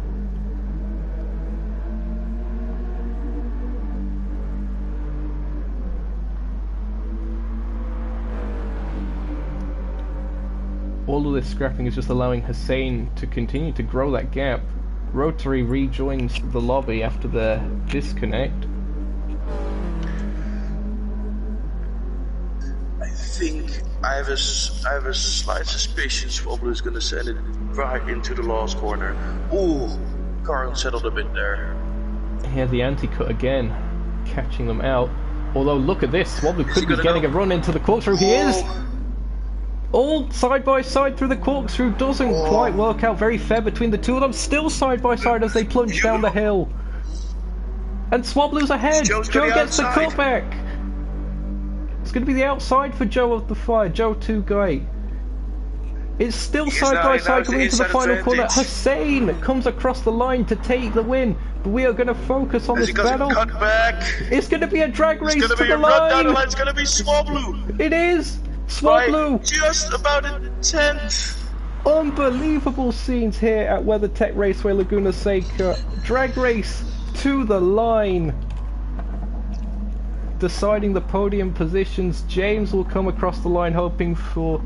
All of this scrapping is just allowing Hussein to continue to grow that gap. Rotary rejoins the lobby after their disconnect. I think I have a slight suspicion Swablu is going to send it right into the last corner. Ooh, car unsettled a bit there. Here the anti-cut again, catching them out. Although look at this, Swablu could be getting a run into the corkscrew. He is! All side by side through the corkscrew, doesn't quite work out very fair between the two of them. Still side by side as they plunge down the hill. And Swablu's ahead. Joe gets the cutback. It's going to be the outside for Joe of the Fire. Joe 2 guy. It's still side by side coming into the final corner. Hussein comes across the line to take the win. But we are going to focus on this battle. It's going to be a drag race to the line. It's going to be Swablu. It is. Swablu! Just about a 10th! Unbelievable scenes here at WeatherTech Raceway Laguna Seca. Drag race to the line. Deciding the podium positions. James will come across the line hoping for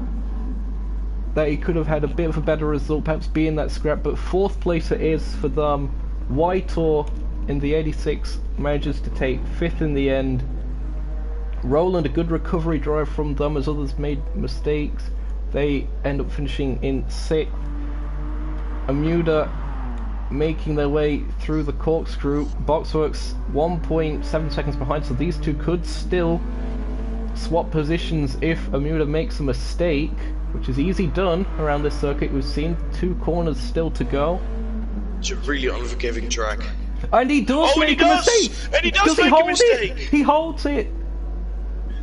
that he could have had a bit of a better result, perhaps being that scrap, but 4th place it is for them. Whitehall in the 86 manages to take 5th in the end. Roland, a good recovery drive from them as others made mistakes. They end up finishing in 6th. Amuda making their way through the corkscrew. Boxworks 1.7 seconds behind, so these two could still swap positions if Amuda makes a mistake, which is easy done around this circuit. We've seen 2 corners still to go. It's a really unforgiving track. And he does make a mistake! And he does make a mistake! He holds it!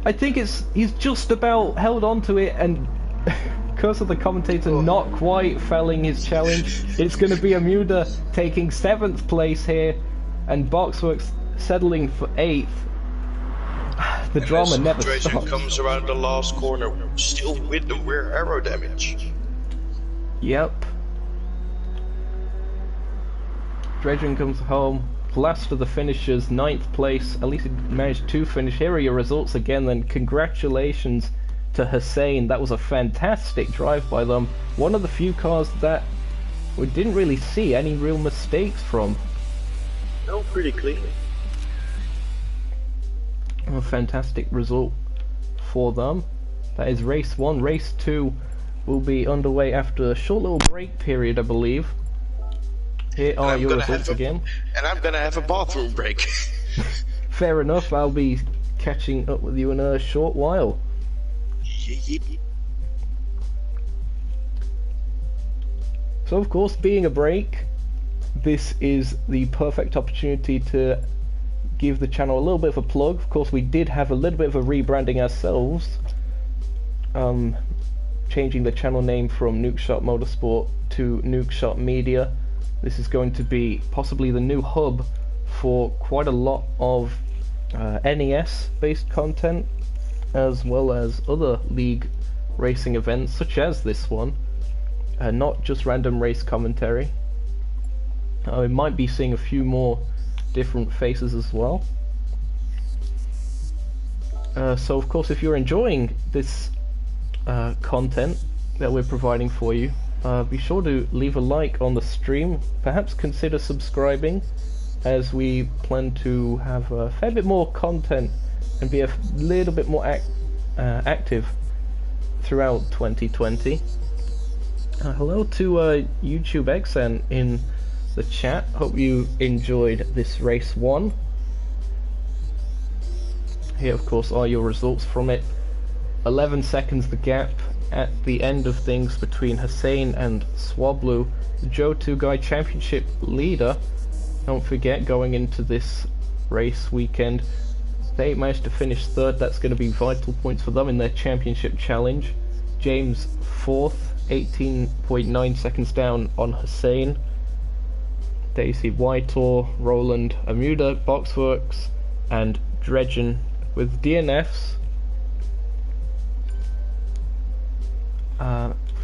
I think he's just about held on to it, and because of the commentator not quite felling his challenge, it's going to be Amuda taking 7th place here, and Boxworks settling for 8th. The drama never stops. Comes around the last corner, still with the rear aero damage. Yep. Dredgen comes home, last of the finishers, 9th place. At least he managed to finish. Here are your results again then. Congratulations to Hussein. That was a fantastic drive by them. One of the few cars that we didn't really see any real mistakes from. No, pretty clean. A fantastic result for them. That is race 1. Race 2 will be underway after a short little break period, I believe. Here are your results again. And I'm gonna have a bathroom break. Fair enough, I'll be catching up with you in a short while. So of course, being a break, this is the perfect opportunity to give the channel a little bit of a plug. Of course, we did have a little bit of a rebranding ourselves, changing the channel name from Nukeshot Motorsport to Nukeshot Media. This is going to be possibly the new hub for quite a lot of NES based content, as well as other league racing events such as this one, not just random race commentary. We might be seeing a few more different faces as well. So of course, if you're enjoying this content that we're providing for you, be sure to leave a like on the stream. Perhaps consider subscribing, as we plan to have a fair bit more content and be a little bit more active throughout 2020. Hello to YouTube XN in the chat. Hope you enjoyed this race 1. Here of course are your results from it. 11 seconds the gap at the end of things between Hussein and Swablu, the Joe 2 Guy Championship leader. Don't forget, going into this race weekend, they managed to finish 3rd. That's going to be vital points for them in their championship challenge. James 4th, 18.9 seconds down on Hussein. Daisy Whitor, Roland, Amuda, Boxworks, and Dredgen with DNFs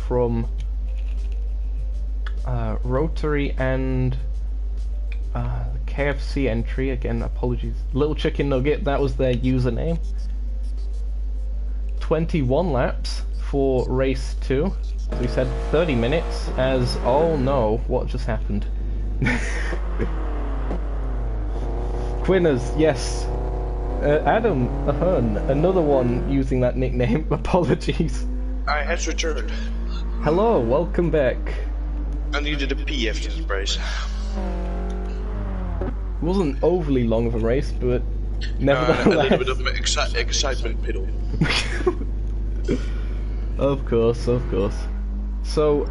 from Rotary and the KFC entry. Again, apologies. Little Chicken Nugget, that was their username. 21 laps for race 2. As we said, 30 minutes, as, oh no, what just happened? Quinners, yes. Adam Ahern, another one using that nickname. Apologies. I has returned. Hello, welcome back. I needed a pee after this race. It wasn't overly long of a race, but nevertheless. A little bit of excitement piddle. Of course, of course. So,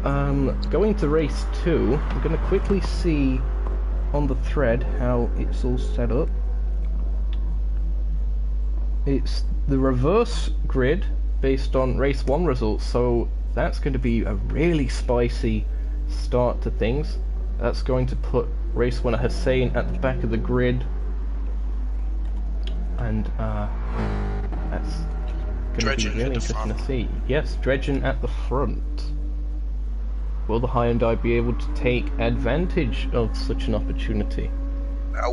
going to race 2, I'm going to quickly see on the thread how it's all set up. It's the reverse grid based on race 1 results, so that's going to be a really spicy start to things. That's going to put race winner Hussein at the back of the grid, and that's going to be really interesting to see. Yes, Dredgen at the front. Will the Hyundai be able to take advantage of such an opportunity?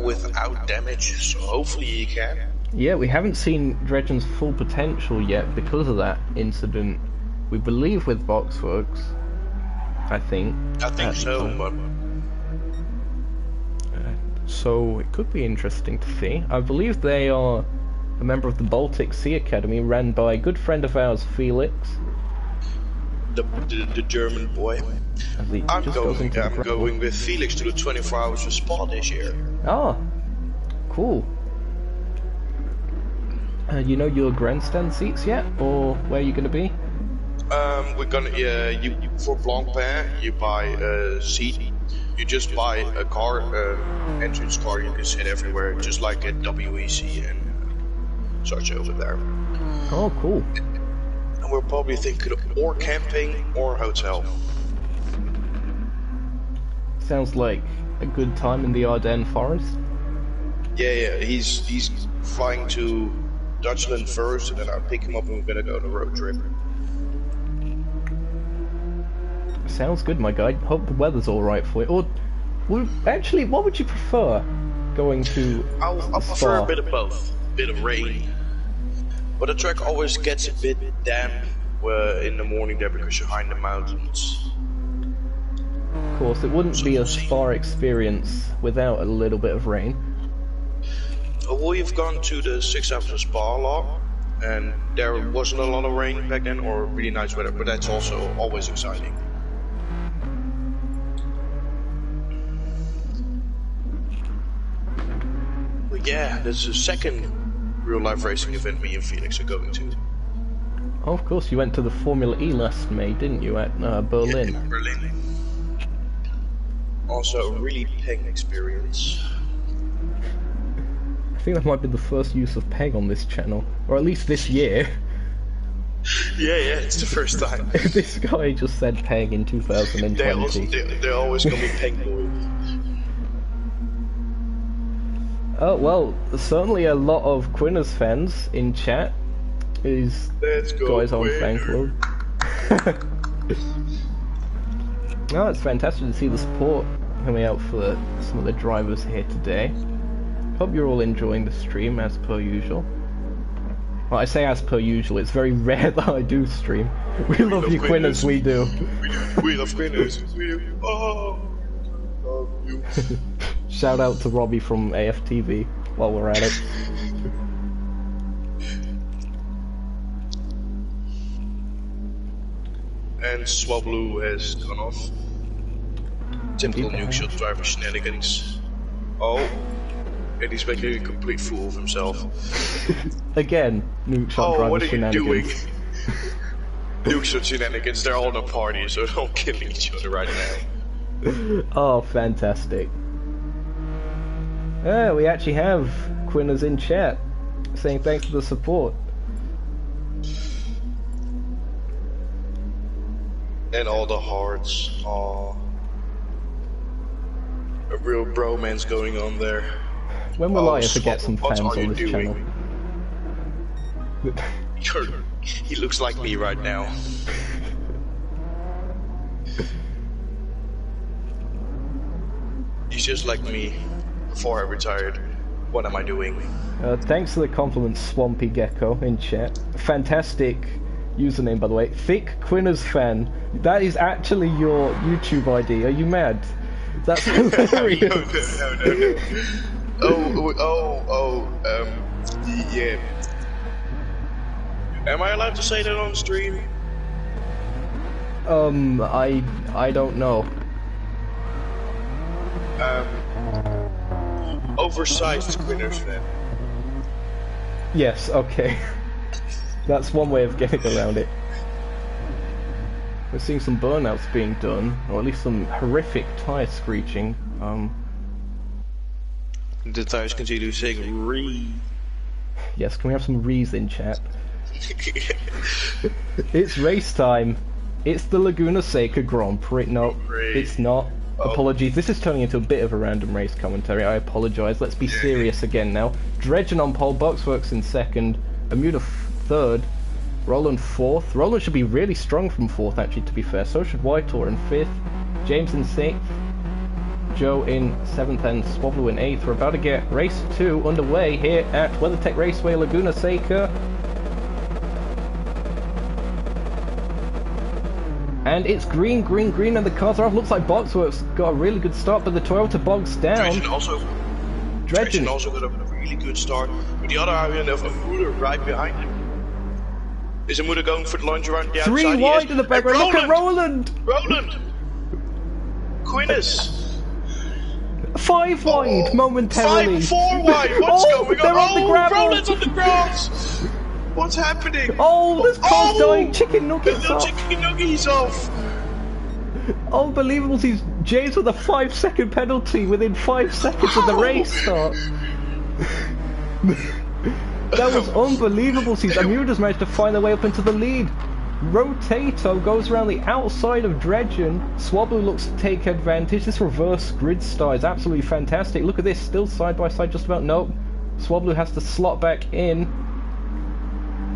Without damage, so hopefully he can. Yeah, we haven't seen Dredgen's full potential yet because of that incident. We believe with Boxworks, I think. I think so, but... so it could be interesting to see. I believe they are a member of the Baltic Sea Academy, ran by a good friend of ours, Felix. the German boy. I'm going with Felix to the 24 Hours of Spa this year. Oh, cool. You know your grandstand seats yet, or where you're gonna be? We're gonna for Blancpain you buy a seat. You just buy a car, entrance car. You can sit everywhere, just like at WEC and such over there. Oh, cool. And we're probably thinking of or camping or hotel. Sounds like a good time in the Ardennes forest. Yeah. He's flying to Dutchland first, and then I'll pick him up and we're gonna go on a road trip. Sounds good, my guy. Hope the weather's alright for you. Or, actually, what would you prefer going to? I'll prefer a bit of both. A bit of rain. But the track always gets a bit damp in the morning there because you're high in the mountains. Of course, it wouldn't be a Spa experience without a little bit of rain. We've gone to the 6 Hours of Spa a lot, and there wasn't a lot of rain back then, or really nice weather, but that's also always exciting. But yeah, there's a second real-life racing event me and Felix are going to. Oh, of course, you went to the Formula E last May, didn't you, at Berlin? Yeah, Berlin. Also a really peng experience. I think that might be the first use of peg on this channel, or at least this year. Yeah, it's the first time. This guy just said peg in 2020. They're always gonna be peg boys. Oh, well, certainly a lot of Quinners fans in chat. Is guys on fan club. Oh, it's fantastic to see the support coming out for some of the drivers here today. Hope you're all enjoying the stream as per usual. Well, I say as per usual, it's very rare that I do stream. We love you, Quinners, we do. We love Quinners, we do. Oh, love you. Shout out to Robbie from AFTV while we're at it. And Swablu has gone off. Typical Nukeshot driver shenanigans. Oh, and he's making a complete fool of himself. Again, Nukeshot driver shenanigans. Oh, what are you doing? Nukeshot shenanigans, they're all in a party, so they're all killing each other right now. Oh, fantastic. We actually have Quinners in chat saying thanks for the support. And all the hearts. Aww. A real bromance going on there. When will I ever get some fans on this channel? He looks like me right now. He's just like me before I retired. What am I doing? Thanks for the compliment, Swampy Gecko, in chat. Fantastic username, by the way. Thick Quinners fan. That is actually your YouTube ID. Are you mad? That's hilarious. No. Yeah. Am I allowed to say that on stream? I don't know. Oversized Quinners fan. Yes, okay. That's one way of getting around it. We're seeing some burnouts being done, or at least some horrific tyre screeching. The tires continue saying "ree." Yes, can we have some rees in chat? It's race time. It's the Laguna Seca Grand Prix. No, it's not. Oh. Apologies. This is turning into a bit of a random race commentary. I apologise. Let's be serious again now. Dredgen on pole, Boxworks in second, Amuda third, Roland fourth. Roland should be really strong from fourth, actually, to be fair. So should Whitehall in fifth, James in sixth, Joe in seventh, and Swablu in eighth. We're about to get race 2 underway here at WeatherTech Raceway, Laguna Seca. And it's green, and the cars are off. Looks like Boxworks got a really good start, but the Toyota bogs down. Dredgen also got a really good start, with the other island of Amuda right behind him. Is Amuda going for the lunge around the outside? 3 wide in the background. Look at Roland! Roland! Quintus! 5 wide momentarily. 4 wide. What's going on? They're on the gravel. Roland's on the grass. What's happening? Oh, this car's dying. Chicken nuggets off. Chicken nuggets off. Unbelievable. He's James with a 5-second penalty within 5 seconds of the race start. That was unbelievable. Amuda's managed to find their way up into the lead. Rotato goes around the outside of Dredgen. Swablu looks to take advantage. This reverse grid star is absolutely fantastic. Look at this, still side by side just about. Nope. Swablu has to slot back in.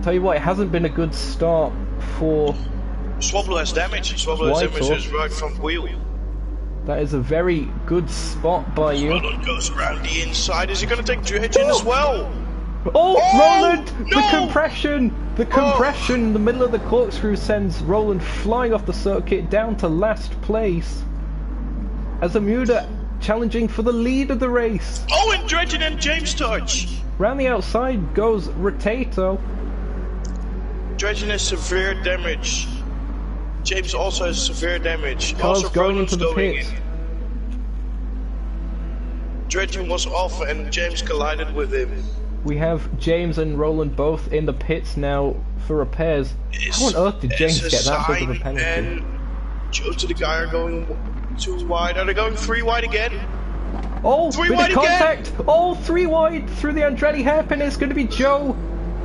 Tell you what, it hasn't been a good start for... Swablu has damage. Swablu has damage to his right front wheel. That is a very good spot by you. Roland goes around the inside. Is he going to take Dredgen as well? Oh, Roland! No! The compression! The compression in the middle of the corkscrew sends Roland flying off the circuit down to last place. As Amuda challenging for the lead of the race. Oh, and Dredgen and James touch. Round the outside goes Rotato. Dredgen has severe damage. James also has severe damage. Car's also going into the pits. Dredgen was off and James collided with him. We have James and Roland both in the pits now for repairs. How on earth did James get that big of a penalty? And Joe to the guy are going 2 wide. Are they going 3 wide again? Oh, 3 bit wide of contact! Again. Oh, 3 wide through the Andretti hairpin. It's going to be Joe.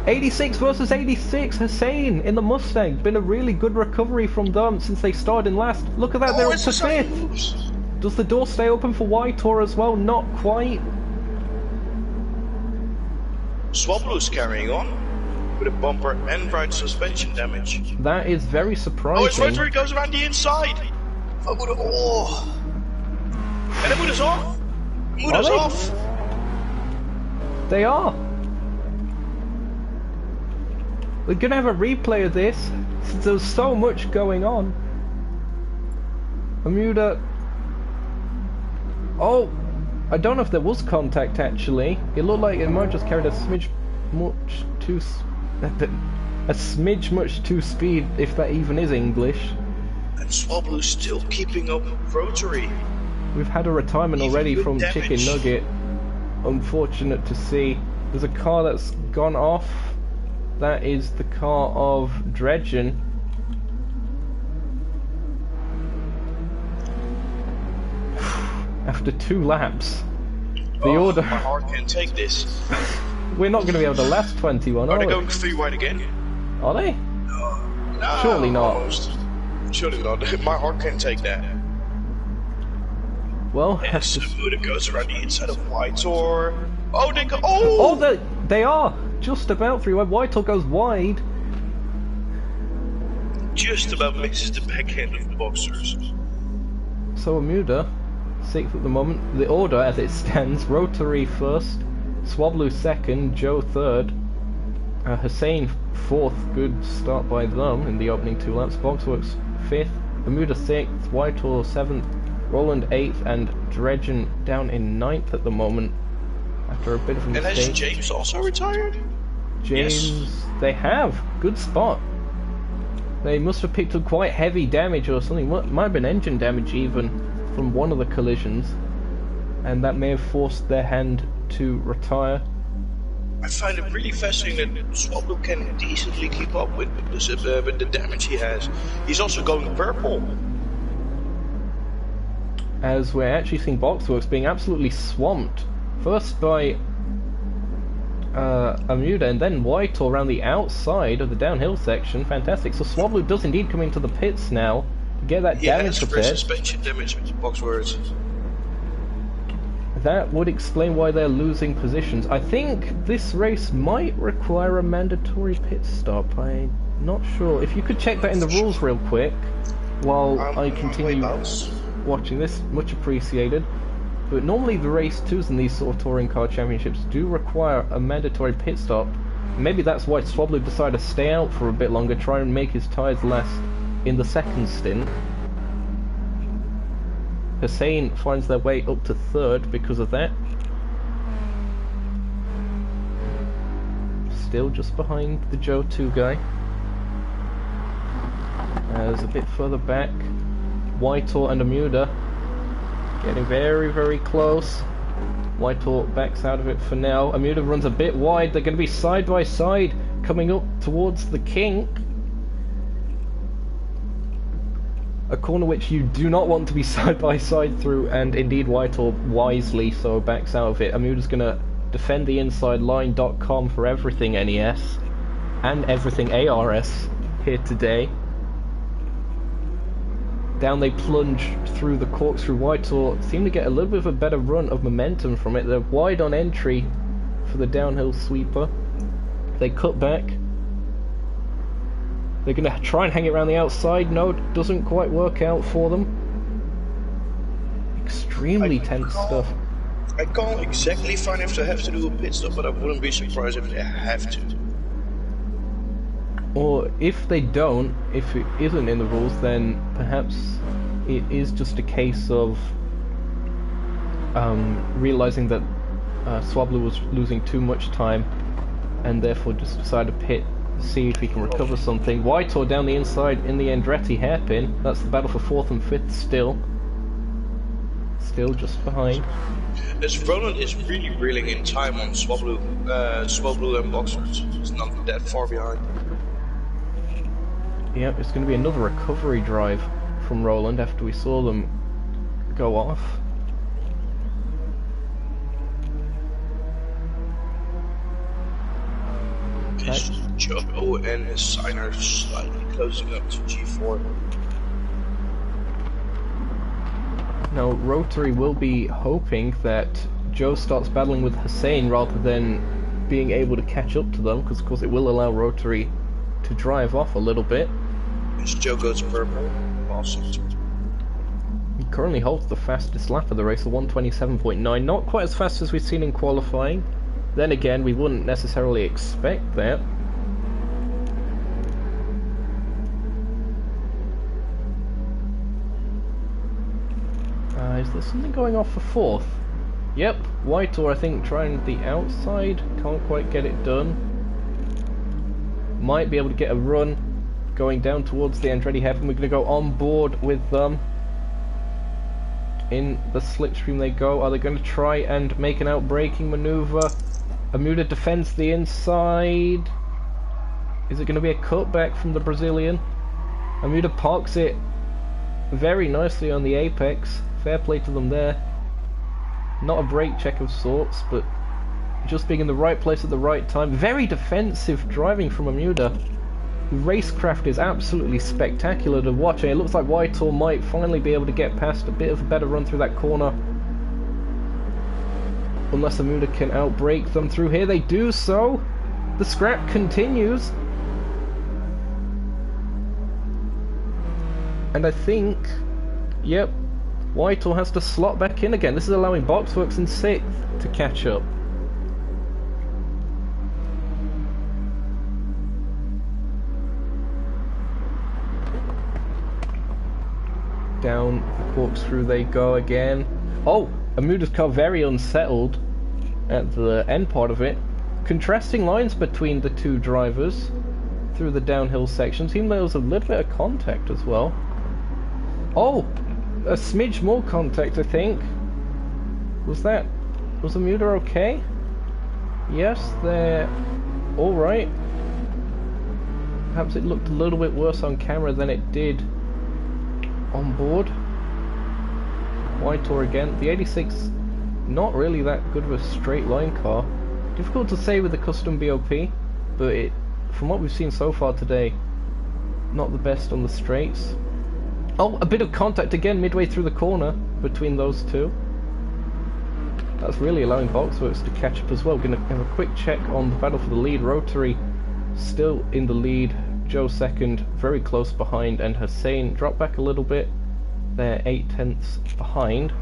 86 versus 86. Hussein in the Mustang. Been a really good recovery from them since they started in last. Look at that, they're up to 5th. Does the door stay open for Whitor as well? Not quite. Swablu's carrying on with a bumper and right suspension damage. That is very surprising. Oh, his rotary goes around the inside. Oh. And Amuda's off. Amuda's off. They are. We're gonna have a replay of this. There's so much going on. Amuda. Oh. I don't know if there was contact actually. It looked like it might have just carried a smidge much too speed, if that even is English. And Swablu's still keeping up rotary. We've had a retirement already from Chicken Nugget. Unfortunate to see. There's a car that's gone off. That is the car of Dredgen. After 2 laps, the order. My heart can't take this. We're not going to be able to last 21, are they we? going 3 wide again? Are they? No, surely not. Almost. Surely not. My heart can't take that. Well, yes, Amuda goes around the inside of Whitor. Oh, they go. They are just about 3 wide. Whitor goes wide. Just about misses the back end of the boxers. So Amuda 6th at the moment. The order as it stands: Rotary 1st, Swablu 2nd, Joe 3rd, Hussein 4th. Good start by them in the opening 2 laps. Boxworks 5th, Amuda 6th, Whitehall 7th, Roland 8th, and Dredgen down in 9th at the moment after a bit of a mistake. And has James also retired? James, yes. They have. Good spot. They must have picked up quite heavy damage or something. Might have been engine damage even from one of the collisions, and that may have forced their hand to retire. I find it really fascinating that Swablu can decently keep up with the damage he has. He's also going purple. As we're actually seeing Boxworks being absolutely swamped. First by Amuda and then Whitehall around the outside of the downhill section. Fantastic. So Swablu does indeed come into the pits now to get that damage repaired. Suspension damage with Boxworks. That would explain why they're losing positions. I think this race might require a mandatory pit stop. I'm not sure. If you could check that in the rules real quick while I continue watching this, much appreciated. But normally the race 2s in these sort of touring car championships do require a mandatory pit stop. Maybe that's why Swablu decided to stay out for a bit longer, try and make his tyres last in the second stint. Hussein finds their way up to 3rd because of that. Still just behind the Joe 2 guy. As a bit further back, Whitehall and Amuda getting very, very close. Whitehall backs out of it for now. Amuda runs a bit wide. They're going to be side by side coming up towards the kink. A corner which you do not want to be side by side through, and indeed Whitehall wisely so backs out of it. Amuda's going to defend the inside line.com for everything NES and everything ARS here today. Down they plunge through the corkscrew. Whitehall seem to get a little bit of a better run of momentum from it. They're wide on entry for the downhill sweeper. They cut back. They're going to try and hang it around the outside. No, it doesn't quite work out for them. Extremely tense stuff. I can't exactly find if they have to do a pit stop, but I wouldn't be surprised if they have to. Or if they don't, if it isn't in the rules, then perhaps it is just a case of realizing that Swablu was losing too much time and therefore just decided to pit, see if he can recover something. Whitehall down the inside in the Andretti hairpin. That's the battle for 4th and 5th still. Still just behind. As Roland is really reeling in time on Swablu and Boxers. It's not that far behind. Yep, it's going to be another recovery drive from Roland after we saw them go off. His Joe and his sign are slightly closing up to G4. Now, Rotary will be hoping that Joe starts battling with Hussein rather than being able to catch up to them, because of course it will allow Rotary to drive off a little bit. His Joe goes purple. Awesome. He currently holds the fastest lap of the race, a 127.9. Not quite as fast as we've seen in qualifying. Then again, we wouldn't necessarily expect that. Is there something going off for 4th? Yep, Whitehall I think trying the outside, can't quite get it done. Might be able to get a run going down towards the Andretti hairpin. We're going to go on board with them. In the slipstream they go. Are they going to try and make an out-braking maneuver? Amuda defends the inside. Is it going to be a cutback from the Brazilian? Amuda parks it very nicely on the apex. Fair play to them there. Not a brake check of sorts, but just being in the right place at the right time. Very defensive driving from Amuda. Racecraft is absolutely spectacular to watch, and it looks like Whitehall might finally be able to get past a bit of a better run through that corner. Unless Amuda can outbrake them through here. They do so. The scrap continues. And I think, yep, Whitehall has to slot back in again. This is allowing Boxworks in 6th to catch up. Down the corkscrew they go again. Oh, Amuda's car very unsettled at the end part of it. Contrasting lines between the two drivers through the downhill section. Seemed there was a little bit of contact as well. Oh, a smidge more contact I think. Was Amuda okay? Yes, they're alright. Perhaps it looked a little bit worse on camera than it did on board. Whitehall again. The 86, not really that good of a straight line car. Difficult to say with the custom BOP, but from what we've seen so far today, not the best on the straights. Oh, a bit of contact again midway through the corner between those two. That's really allowing Boxworks to catch up as well. Gonna have a quick check on the battle for the lead. Rotary still in the lead. Joe second, very close behind, and Hussein dropped back a little bit. They're 8/10 behind.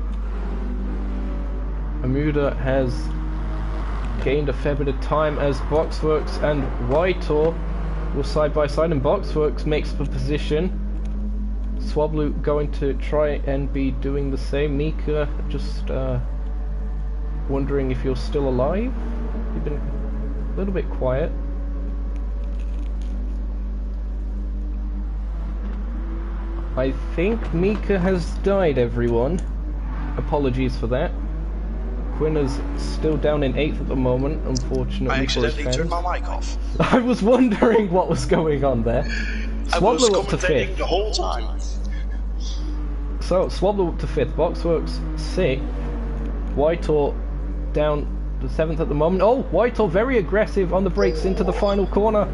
Amuda has gained a fair bit of time as Boxworks and Whitehall were side by side, and Boxworks makes the position. Swablu going to try and be doing the same. Mika just wondering if you're still alive. You've been a little bit quiet. I think Mika has died, everyone. Apologies for that. Quinn is still down in 8th at the moment, unfortunately I for his accidentally fans. turned my mic off. I was wondering what was going on there. I was Swablu up to commentating 5th. the whole time. So, Swablu up to 5th, Boxworks 6th, Whitehall down to 7th at the moment. Oh, Whitehall very aggressive on the brakes into the final corner.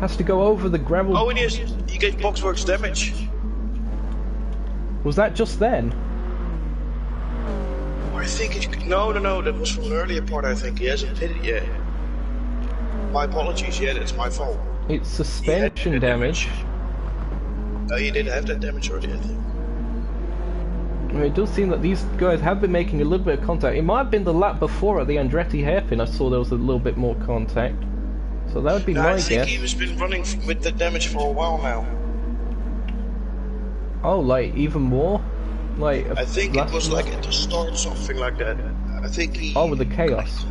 Has to go over the gravel. Oh, and he gave Boxworks damage. Was that just then? I think it... No, that was from an earlier part, I think. He hasn't hit it yet. My apologies, yeah, that's my fault. It's suspension damage. Oh, you did have that damage already, I think. I mean, it does seem that these guys have been making a little bit of contact. It might have been the lap before at the Andretti hairpin I saw there was a little bit more contact. So that would be my guess. I think he has been running with the damage for a while now. Oh, like even more? Like I think it was like at the start, something like that. I think he... Oh, with the chaos.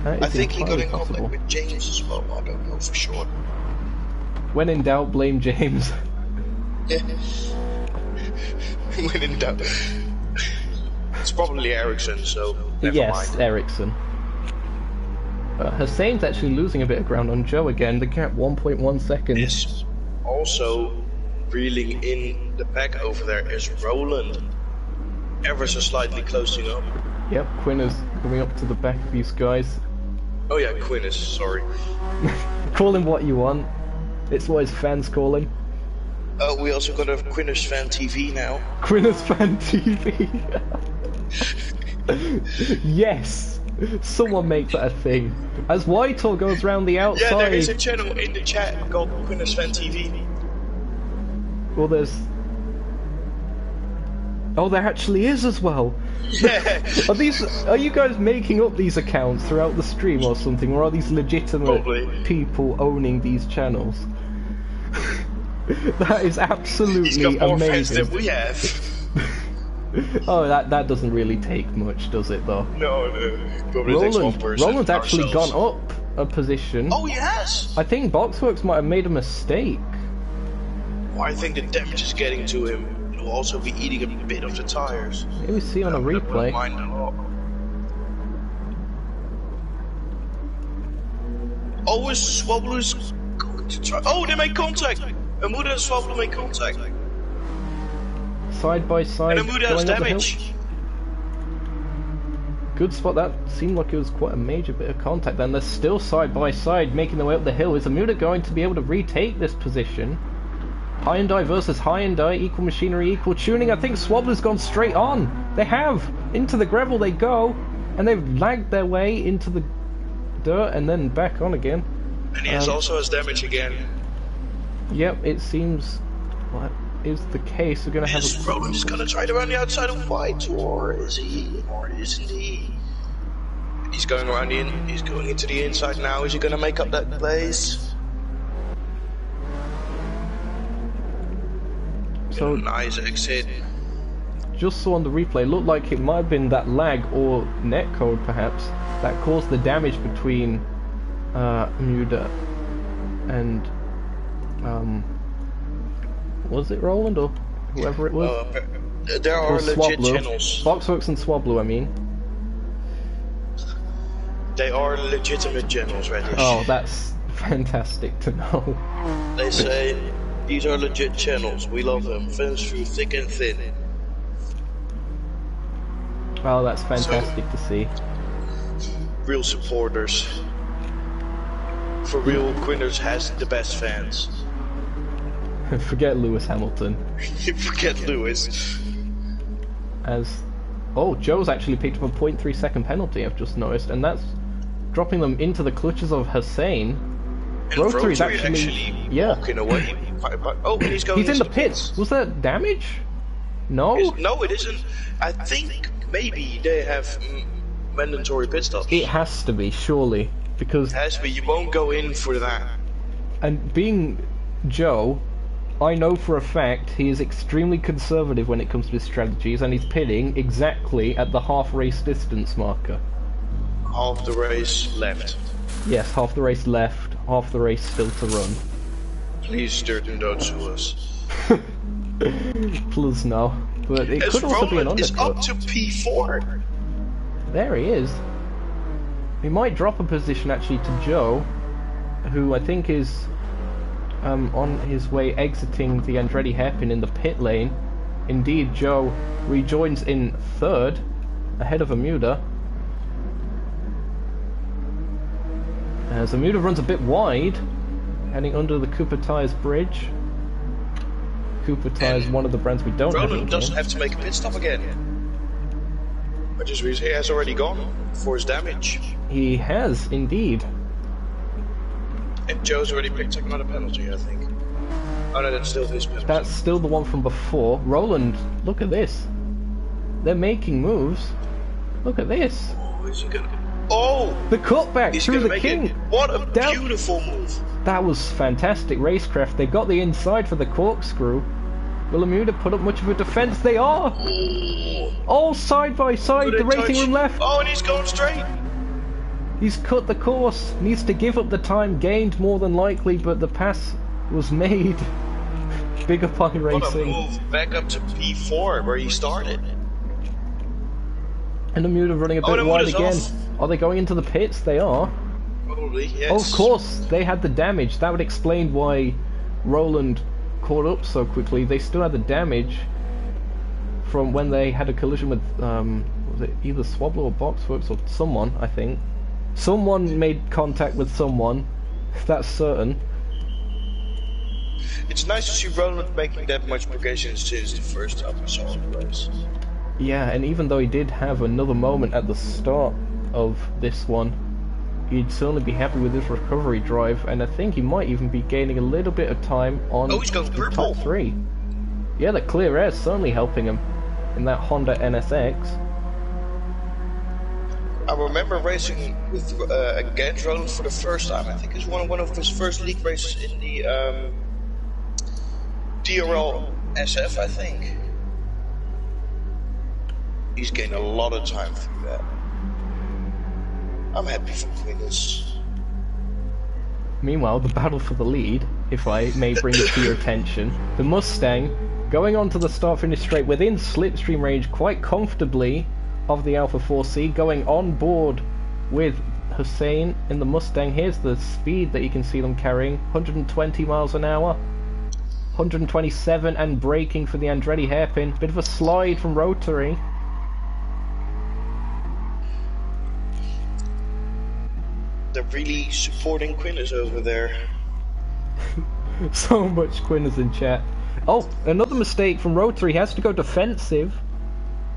I think he got in possible. contact with James as well, I don't know for sure. When in doubt, blame James. Yeah. When in doubt. It's probably Ericsson, so never mind. Ericsson. Hussein's actually losing a bit of ground on Joe again. The gap 1.1 seconds. Yes. Also, reeling in the pack over there is Roland. Ever so slightly closing up. Yep, Quinn is coming up to the back of these guys. Oh yeah, Quinn is, sorry. Call him what you want. It's what his fans call him. We also got a Quinner's Fan TV now. Quinner's Fan TV. Yes! Someone make that a thing. As Whitehall goes round the outside... Yeah, there is a channel in the chat called Quinner's Fan TV. Well, there's... Oh, there actually is as well! Yeah! Are you guys making up these accounts throughout the stream or something? Or are these legitimate people owning these channels? That is absolutely amazing. He's got more fans than we have. Oh, that doesn't really take much, does it, though? No, probably takes one person. Roland's actually gone up a position. Oh, yes! I think Boxworks might have made a mistake. Well, I think the damage is getting to him. It'll also be eating a bit of the tires. Here we see on a replay. Mind a lot. Oh, is Swablu's going to try? Oh, they make contact! Amuda and Swablu make contact. Side by side. And Amuda has damage. Good spot. That seemed like it was quite a major bit of contact. Then they're still side by side making their way up the hill. Is Amuda going to be able to retake this position? Hyundai versus Hyundai, equal machinery, equal tuning. I think Swablu's gone straight on. They have. Into the gravel they go. And they've lagged their way into the dirt and then back on again. And he also has damage again. Yep, it seems what is the case. We're gonna have Roland is gonna try to run the outside of White, or is he? Or isn't he? He's going around he's going into the inside now. Is he gonna make up that place? So nice exit. Just saw on the replay, looked like it might have been that lag or netcode perhaps that caused the damage between Muda and was it Roland or whoever it was? There are legit channels. Boxworks and Swablu, I mean. They are legitimate channels, Reddish. Oh, that's fantastic to know. They say these are legit channels. We love them. Fans through thick and thin. Oh, that's fantastic to see. Real supporters. For real, Quinners has the best fans. Forget Lewis Hamilton. Forget Lewis. Joe's actually picked up a 0.3 second penalty, I've just noticed, and that's dropping them into the clutches of Hussein. And Rotary's actually walking away. Oh, he's going. He's in the pits. Was that damage? No? No, it isn't. I think maybe they have mandatory pit stops. It has to be, surely. Because it has to be. You won't go in for that. And being Joe, I know for a fact he is extremely conservative when it comes to his strategies, and he's pitting exactly at the half race distance marker. Half the race left. Yes, half the race left, half the race still to run. Please, Sturgeon, don't sue us. Plus no. But it As could also be an Roland is undercut. up to P4. There he is. He might drop a position actually to Joe, who I think is on his way exiting the Andretti hairpin in the pit lane. Indeed, Joe rejoins in third, ahead of Amuda. As Amuda runs a bit wide, heading under the Cooper Tires bridge. Cooper Tires, one of the brands we don't have in Roland doesn't have to make a pit stop again. Which is he has already gone for his damage. He has, indeed. And Joe's already picked up another penalty, I think. Oh no, that's still his penalty. That's still the one from before. Roland, look at this. They're making moves. Look at this. Oh, is he gonna... Oh! The cutback He's through gonna the make king. it. What a beautiful move. That was fantastic racecraft. They got the inside for the corkscrew. Will Amuda put up much of a defense? They are! All side by side, the racing room left. Oh, and he's going straight. He's cut the course. Needs to give up the time gained more than likely, but the pass was made. Bigger Pine What a Racing. move back up to P4 where he started. And Amuda running a bit and wide Amuda's again. off. Are they going into the pits? They are. Probably, yes. Oh, of course, they had the damage. That would explain why Roland caught up so quickly. They still had the damage from when they had a collision with, was it either Swabler or Boxworks or someone, I think. Someone made contact with someone, that's certain. It's nice to see Roland making that much progression since the first time we saw the race. Yeah, and even though he did have another moment at the start of this one, he'd certainly be happy with his recovery drive, and I think he might even be gaining a little bit of time on Oh, he's going the purple. top three. Yeah, the clear air is certainly helping him in that Honda NSX. I remember racing with against Roland for the first time. I think it was one of his first league races in the DRL SF, I think. He's gained a lot of time through that. I'm happy for Quintus. Meanwhile, the battle for the lead, if I may bring it to your attention, the Mustang going on to the start-finish straight within slipstream range quite comfortably of the Alpha 4C, going on board with Hussein in the Mustang. Here's the speed that you can see them carrying, 120 miles an hour, 127, and braking for the Andretti hairpin. Bit of a slide from Rotary. They're really supporting Quintus over there. So much Quinners in chat. Oh, another mistake from Rotary. He has to go defensive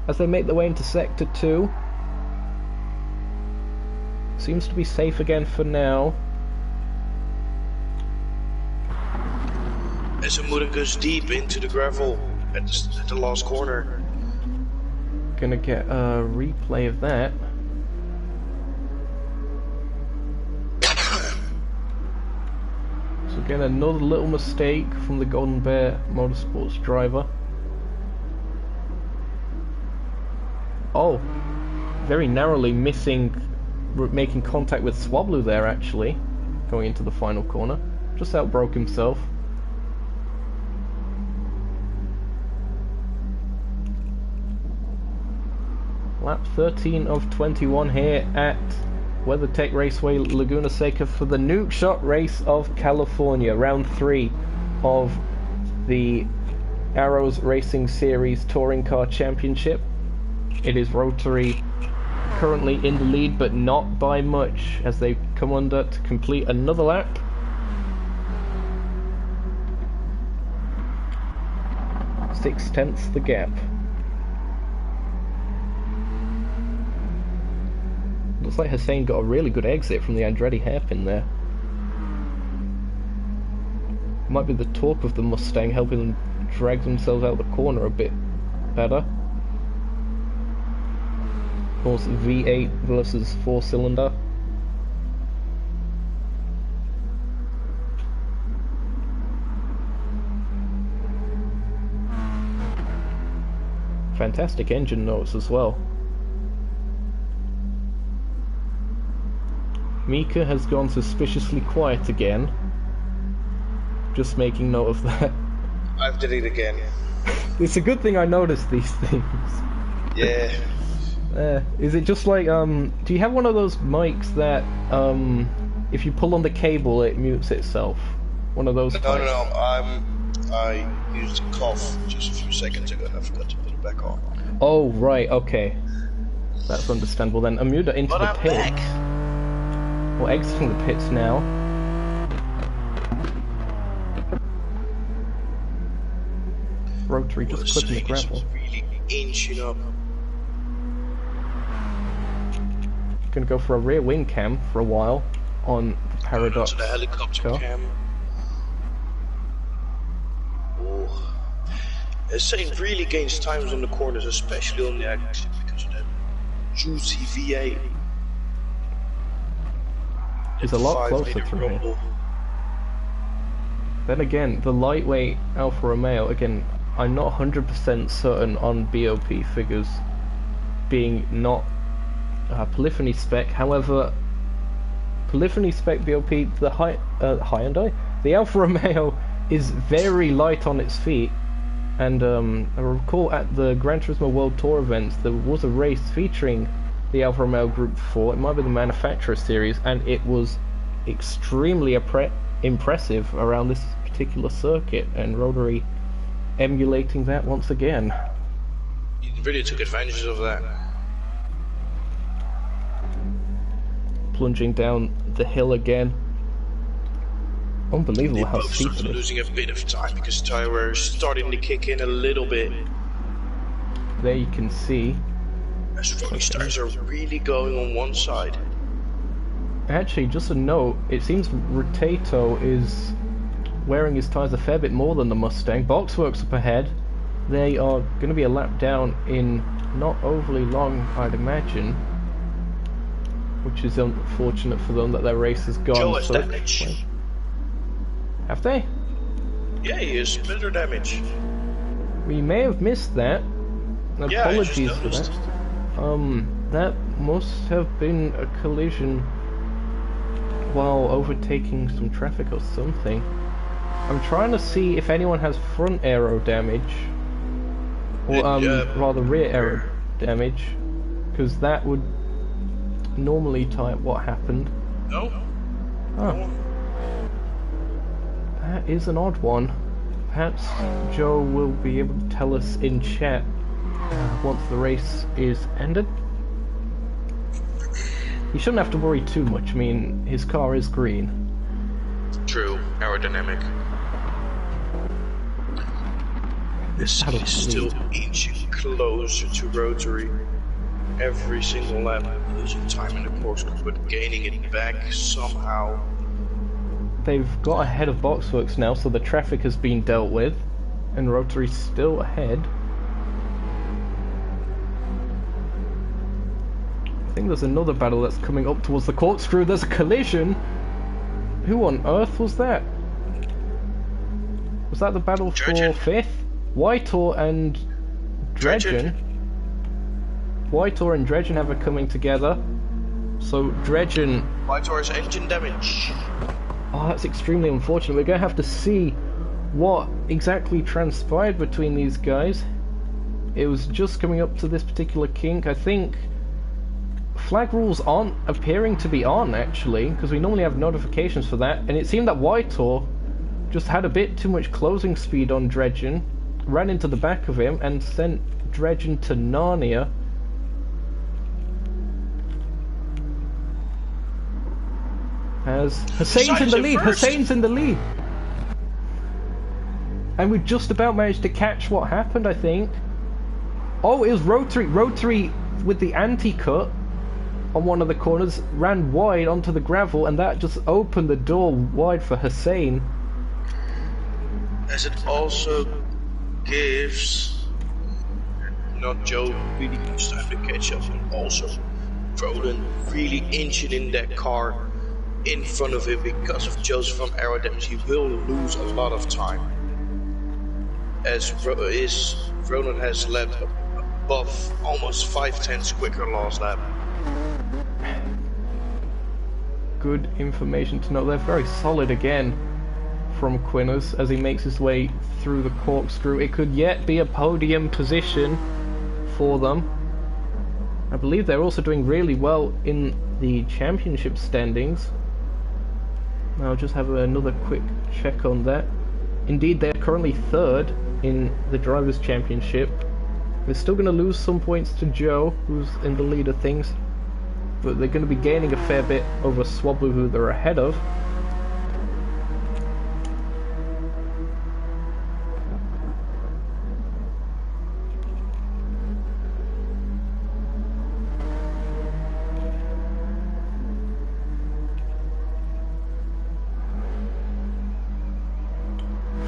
as they make their way into Sector 2. Seems to be safe again for now. As Amuda goes deep into the gravel at the last corner. Gonna get a replay of that. So again, another little mistake from the Golden Bear Motorsports driver. Oh, very narrowly missing, making contact with Swablu there actually, going into the final corner. Just outbroke himself. Lap 13 of 21 here at WeatherTech Raceway Laguna Seca for the Nukeshot Race of California, round 3 of the Arrows Racing Series Touring Car Championship. It is Rotary currently in the lead, but not by much, as they come under to complete another lap. Six-tenths the gap. Looks like Hussein got a really good exit from the Andretti hairpin there. Might be the torque of the Mustang helping them drag themselves out of the corner a bit better. Of course, V8 versus 4-cylinder. Fantastic engine notes as well. Mika has gone suspiciously quiet again. Just making note of that. I've did it again. It's a good thing I noticed these things. Yeah. Is it just like, do you have one of those mics that, if you pull on the cable, it mutes itself? One of those types? No. I used a cough just a few seconds ago and I forgot to put it back on. Oh, right, okay. That's understandable then. Mute it into the pit. Back. We're exiting the pits now. Rotary just clipping the gravel. Really inching up. Gonna go for a rear wing cam for a while on the Paradox. To the helicopter cam. Oh. Hussein really gains times on the corners, especially on the exit, because of that juicy V8. He's a lot closer to me. Then again, the lightweight Alfa Romeo, again, I'm not 100% certain on BOP figures being not polyphony spec. However, polyphony spec BOP, the Hyundai, the Alfa Romeo is very light on its feet. And I recall at the Gran Turismo World Tour events, there was a race featuring the Alfa Romeo Group 4, it might be the Manufacturer Series, and it was extremely impressive around this particular circuit, and Rotary emulating that once again. He really took advantage of that. Plunging down the hill again. Unbelievable how steep it is. Losing a bit of time because tire wear is starting to kick in a little bit. There you can see. As Ronnie's tires are really going on one side. Actually, just a note, it seems Rotato is wearing his tires a fair bit more than the Mustang. Boxworks up ahead. They are going to be a lap down in not overly long, I'd imagine. Which is unfortunate for them that their race is gone. Joe has damage. Have they? Yeah, he has splitter damage. We may have missed that. Apologies for that. That must have been a collision while overtaking some traffic or something. I'm trying to see if anyone has front aero damage, or rather rear aero damage, because that would normally tie up what happened. No. Oh. That is an odd one. Perhaps Joe will be able to tell us in chat once the race is ended. He shouldn't have to worry too much. I mean, his car is green. True, aerodynamic. This is still inching closer to Rotary. Every single lap, losing time in the corkscrew, but gaining it back somehow. They've got ahead of Boxworks now, so the traffic has been dealt with, and Rotary's still ahead. I think there's another battle that's coming up towards the corkscrew. There's a collision. Who on earth was that? Was that the battle for 5th? Whitor and Dredgen. Whitor and Dredgen have it coming together. So Dredgen... Whitor's engine damage. Oh, that's extremely unfortunate. We're going to have to see what exactly transpired between these guys. It was just coming up to this particular kink. I think flag rules aren't appearing to be on, actually, because we normally have notifications for that, and it seemed that Whitor just had a bit too much closing speed on Dredgen, ran into the back of him, and sent Dredgen to Narnia. As Hussein's in the lead, Hussein's in the lead! And we just about managed to catch what happened, I think. Oh, it was Rotary with the anti-cut on one of the corners, ran wide onto the gravel, and that just opened the door wide for Hussein. As it also gives not Joe really much time to catch up, and also Roland really inching in that car in front of him because of Joe's front aero damage. He will lose a lot of time, as Roland has led above almost 5/10 quicker last lap. Good information to know. They're very solid again from Quinners as he makes his way through the corkscrew. It could yet be a podium position for them. I believe they're also doing really well in the championship standings. I'll just have another quick check on that. Indeed, they're currently third in the Drivers' Championship. They're still going to lose some points to Joe, who's in the lead of things, but they're going to be gaining a fair bit over Swablu, who they're ahead of.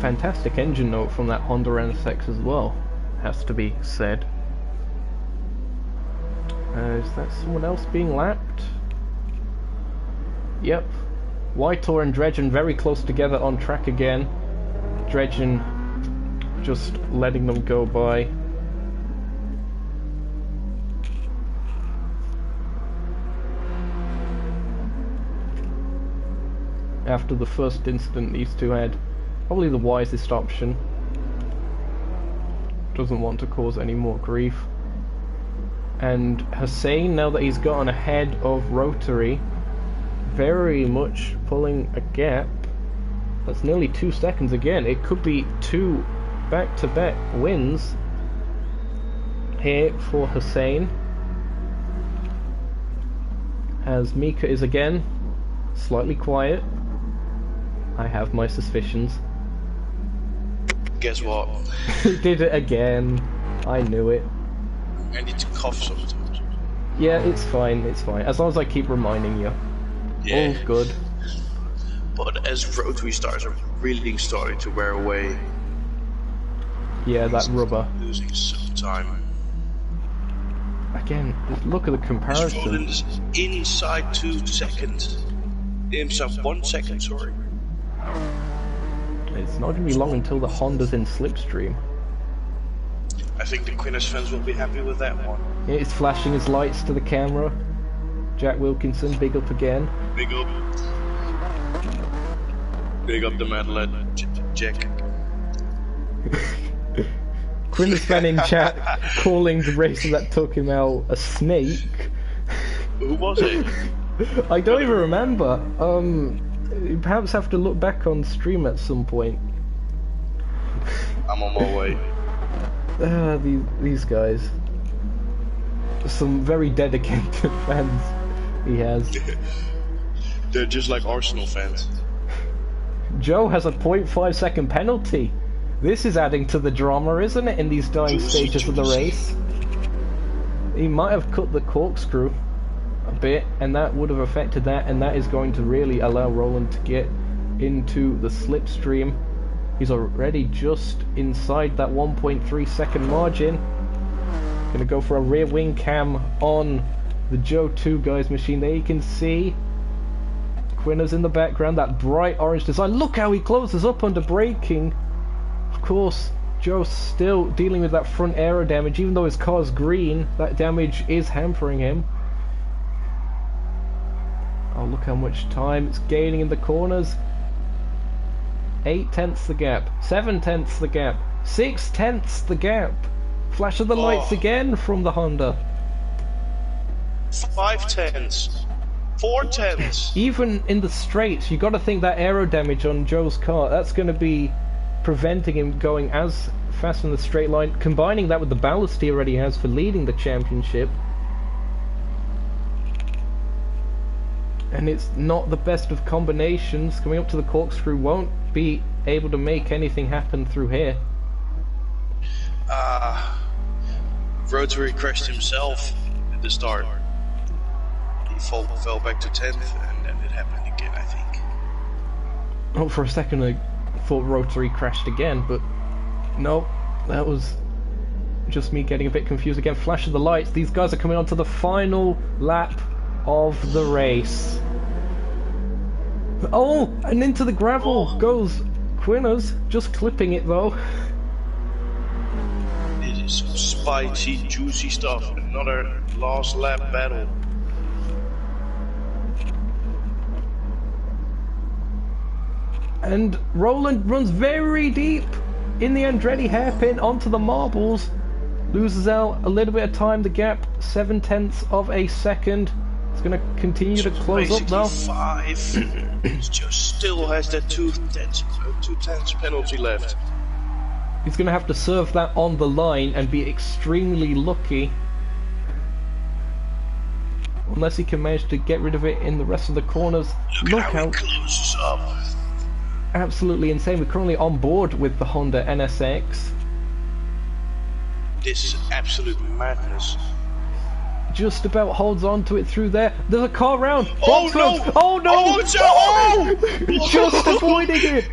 Fantastic engine note from that Honda NSX as well, has to be said. Is that someone else being lapped? Yep. Whitor and Dredgen very close together on track again. Dredgen just letting them go by. After the first incident these two had, probably the wisest option. Doesn't want to cause any more grief. And Hussein, now that he's gotten ahead of Rotary, very much pulling a gap. That's nearly 2 seconds again. It could be 2 back-to-back wins here for Hussein, as Mika is again slightly quiet. I have my suspicions. Guess what? He did it again. I knew it. I need to cough sometimes. Yeah, it's fine, it's fine. As long as I keep reminding you. Yeah. All's good. But as Rotary stars are really starting to wear away. Yeah, that rubber. Losing some time. Again, just look at the comparison. He's inside 2 seconds. Inside 1 second, sorry. It's not going to be long until the Honda's in slipstream. I think the Quinners fans will be happy with that one. Yeah, he's flashing his lights to the camera. Jack Wilkinson, big up again. Big up. Big up the Madeline, Jack. Quinners fan in chat calling the racer that took him out a snake. Who was it? I don't even remember. Perhaps have to look back on stream at some point. I'm on my way. These guys. Some very dedicated fans he has. They're just like Arsenal fans. Joe has a 0.5 second penalty. This is adding to the drama, isn't it, in these dying stages of the race? He might have cut the corkscrew a bit, and that would have affected that, and that is going to really allow Roland to get into the slipstream. He's already just inside that 1.3 second margin. Gonna go for a rear wing cam on the Joe 2 guy's machine. There you can see Quinners in the background, that bright orange design. Look how he closes up under braking. Of course, Joe's still dealing with that front aero damage. Even though his car's green, that damage is hampering him. Oh, look how much time it's gaining in the corners. 8 tenths the gap, 7 tenths the gap, 6 tenths the gap. Flash of the lights again from the Honda. 5 tenths, 4 tenths. Even in the straights, you got to think that aero damage on Joe's car, that's going to be preventing him going as fast in the straight line. Combining that with the ballast he already has for leading the championship. And it's not the best of combinations. Coming up to the corkscrew, won't be able to make anything happen through here. Rotary crashed himself at the start. He fell back to 10th, and then it happened again, I think. Oh, for a second I thought Rotary crashed again, but no, that was just me getting a bit confused again. Flash of the lights. These guys are coming on to the final lap of the race. Oh, and into the gravel goes Quinners, just clipping it though. It is some spicy, juicy stuff. Another last lap battle. And Roland runs very deep in the Andretti hairpin onto the marbles. Loses out a little bit of time. The gap, 0.7 of a second. It's going to continue to close up now. 5. Just still has that 2/10 penalty left. He's going to have to serve that on the line and be extremely lucky. Unless he can manage to get rid of it in the rest of the corners. Look how he closes up. Absolutely insane. We're currently on board with the Honda NSX. This is absolute madness. Just about holds on to it through there. There's a car round. Oh no! Oh no! Oh! Just avoiding it.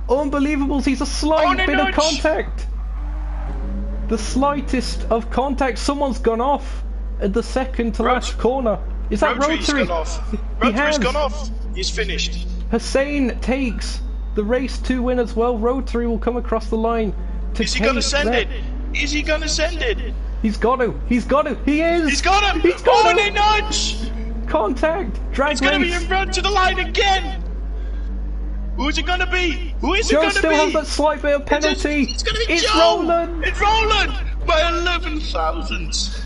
Unbelievable. He's a slight bit of contact. The slightest of contact. Someone's gone off at the second to last corner. Is that Rotary? Rotary's gone off. He's finished. Hussein takes the race to win as well. Rotary will come across the line. Is he gonna send it? Is he gonna send it? He's got to. He's got to. He is. He's got him. He's got him. They nudge. Contact. Drag It's gonna be in front to the line again. Who's it gonna be? Who is it Joe gonna be? still has that slight bit of penalty. It's gonna be It's Joe. Roland. It's Roland by 11 thousandths.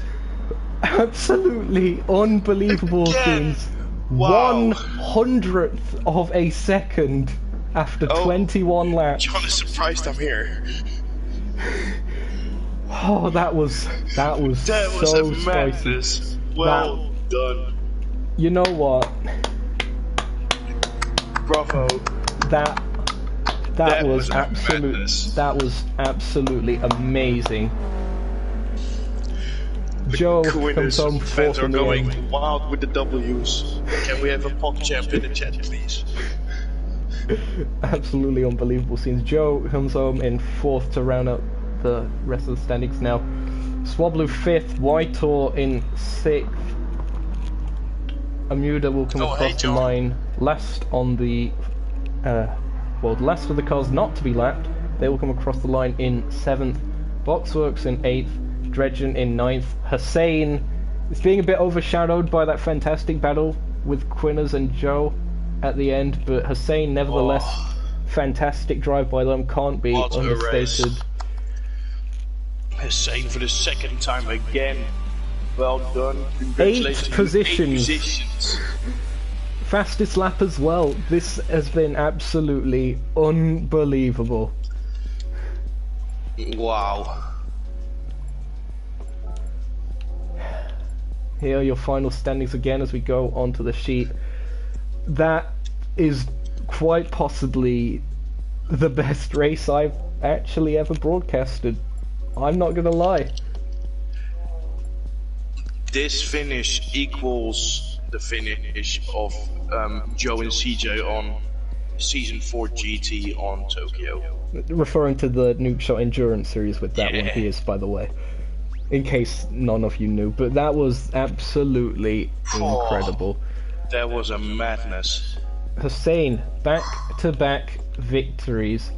Absolutely unbelievable Again. scenes. Wow. 1/100th of a second after 21 laps. John is surprised I'm here. Oh, that was so a spicy. madness. Well done. You know what? Bravo. That was absolute. madness. That was absolutely amazing. Joe comes home fans fourth are in the going end. wild with the W's. Can we have a pop champ in the chat, please? Absolutely unbelievable scenes. Joe comes home in fourth to round up the rest of the standings now. Swablu fifth, Whitor in sixth. Amuda will come across the line last on the last of the cars not to be lapped. They will come across the line in seventh. Boxworks in eighth. Dredgen in ninth. Hussein is being a bit overshadowed by that fantastic battle with Quinners and Joe at the end, but Hussein nevertheless, fantastic drive by them, can't be understated. Hussein for the second time again. Well done. Congratulations. 8 positions. Fastest lap as well. This has been absolutely unbelievable. Wow. Here are your final standings again as we go onto the sheet. That is quite possibly the best race I've actually ever broadcasted. I'm not gonna lie. This finish equals the finish of Joe and CJ on Season 4 GT on Tokyo. Referring to the Nukeshot Endurance Series with that one, he is, by the way. In case none of you knew, but that was absolutely incredible. That was a madness. Hussein, back-to-back victories.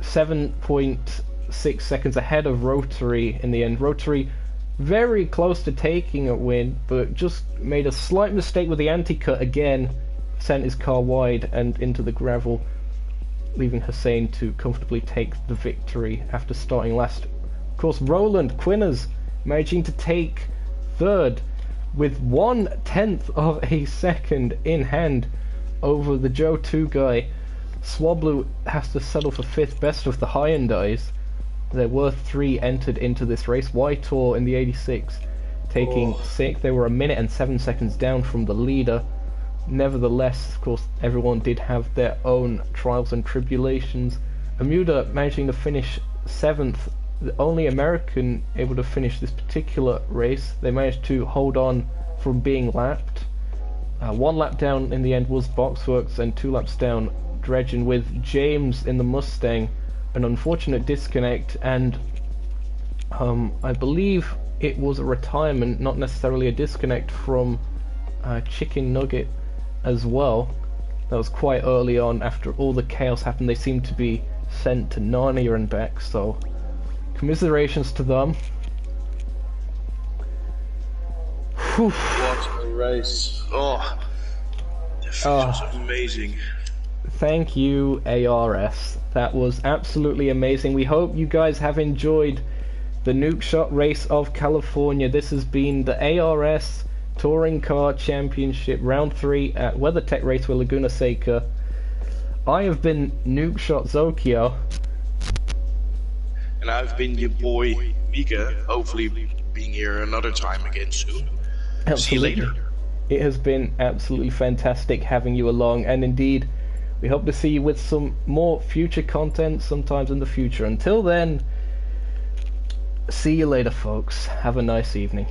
7.6 seconds ahead of Rotary in the end. Rotary very close to taking a win, but just made a slight mistake with the anti-cut again. Sent his car wide and into the gravel, leaving Hussein to comfortably take the victory after starting last. Of course, Roland Quinners managing to take third with 1/10 of a second in hand over the Joe 2 guy. Swablu has to settle for fifth, best of the Hyundais. There were 3 entered into this race. Whitor in the 86 taking sixth. They were 1 minute and 7 seconds down from the leader. Nevertheless, of course, everyone did have their own trials and tribulations. Amuda managing to finish 7th, the only American able to finish this particular race. They managed to hold on from being lapped. 1 lap down in the end was Boxworks, and 2 laps down Dredgen, with James in the Mustang. An unfortunate disconnect, and I believe it was a retirement, not necessarily a disconnect, from Chicken Nugget as well. That was quite early on after all the chaos happened. They seemed to be sent to Narnia and back, so commiserations to them. Whew. What a race. Oh, the finish was amazing. Thank you, ARS. That was absolutely amazing. We hope you guys have enjoyed the Nukeshot Race of California. This has been the ARS Touring Car Championship Round 3 at WeatherTech Raceway Laguna Seca. I have been Nukeshot Zokeo. And I've been your boy, Mika, hopefully being here another time again soon. Absolutely. See you later. It has been absolutely fantastic having you along, and indeed, we hope to see you with some more future content sometimes in the future. Until then, see you later, folks. Have a nice evening.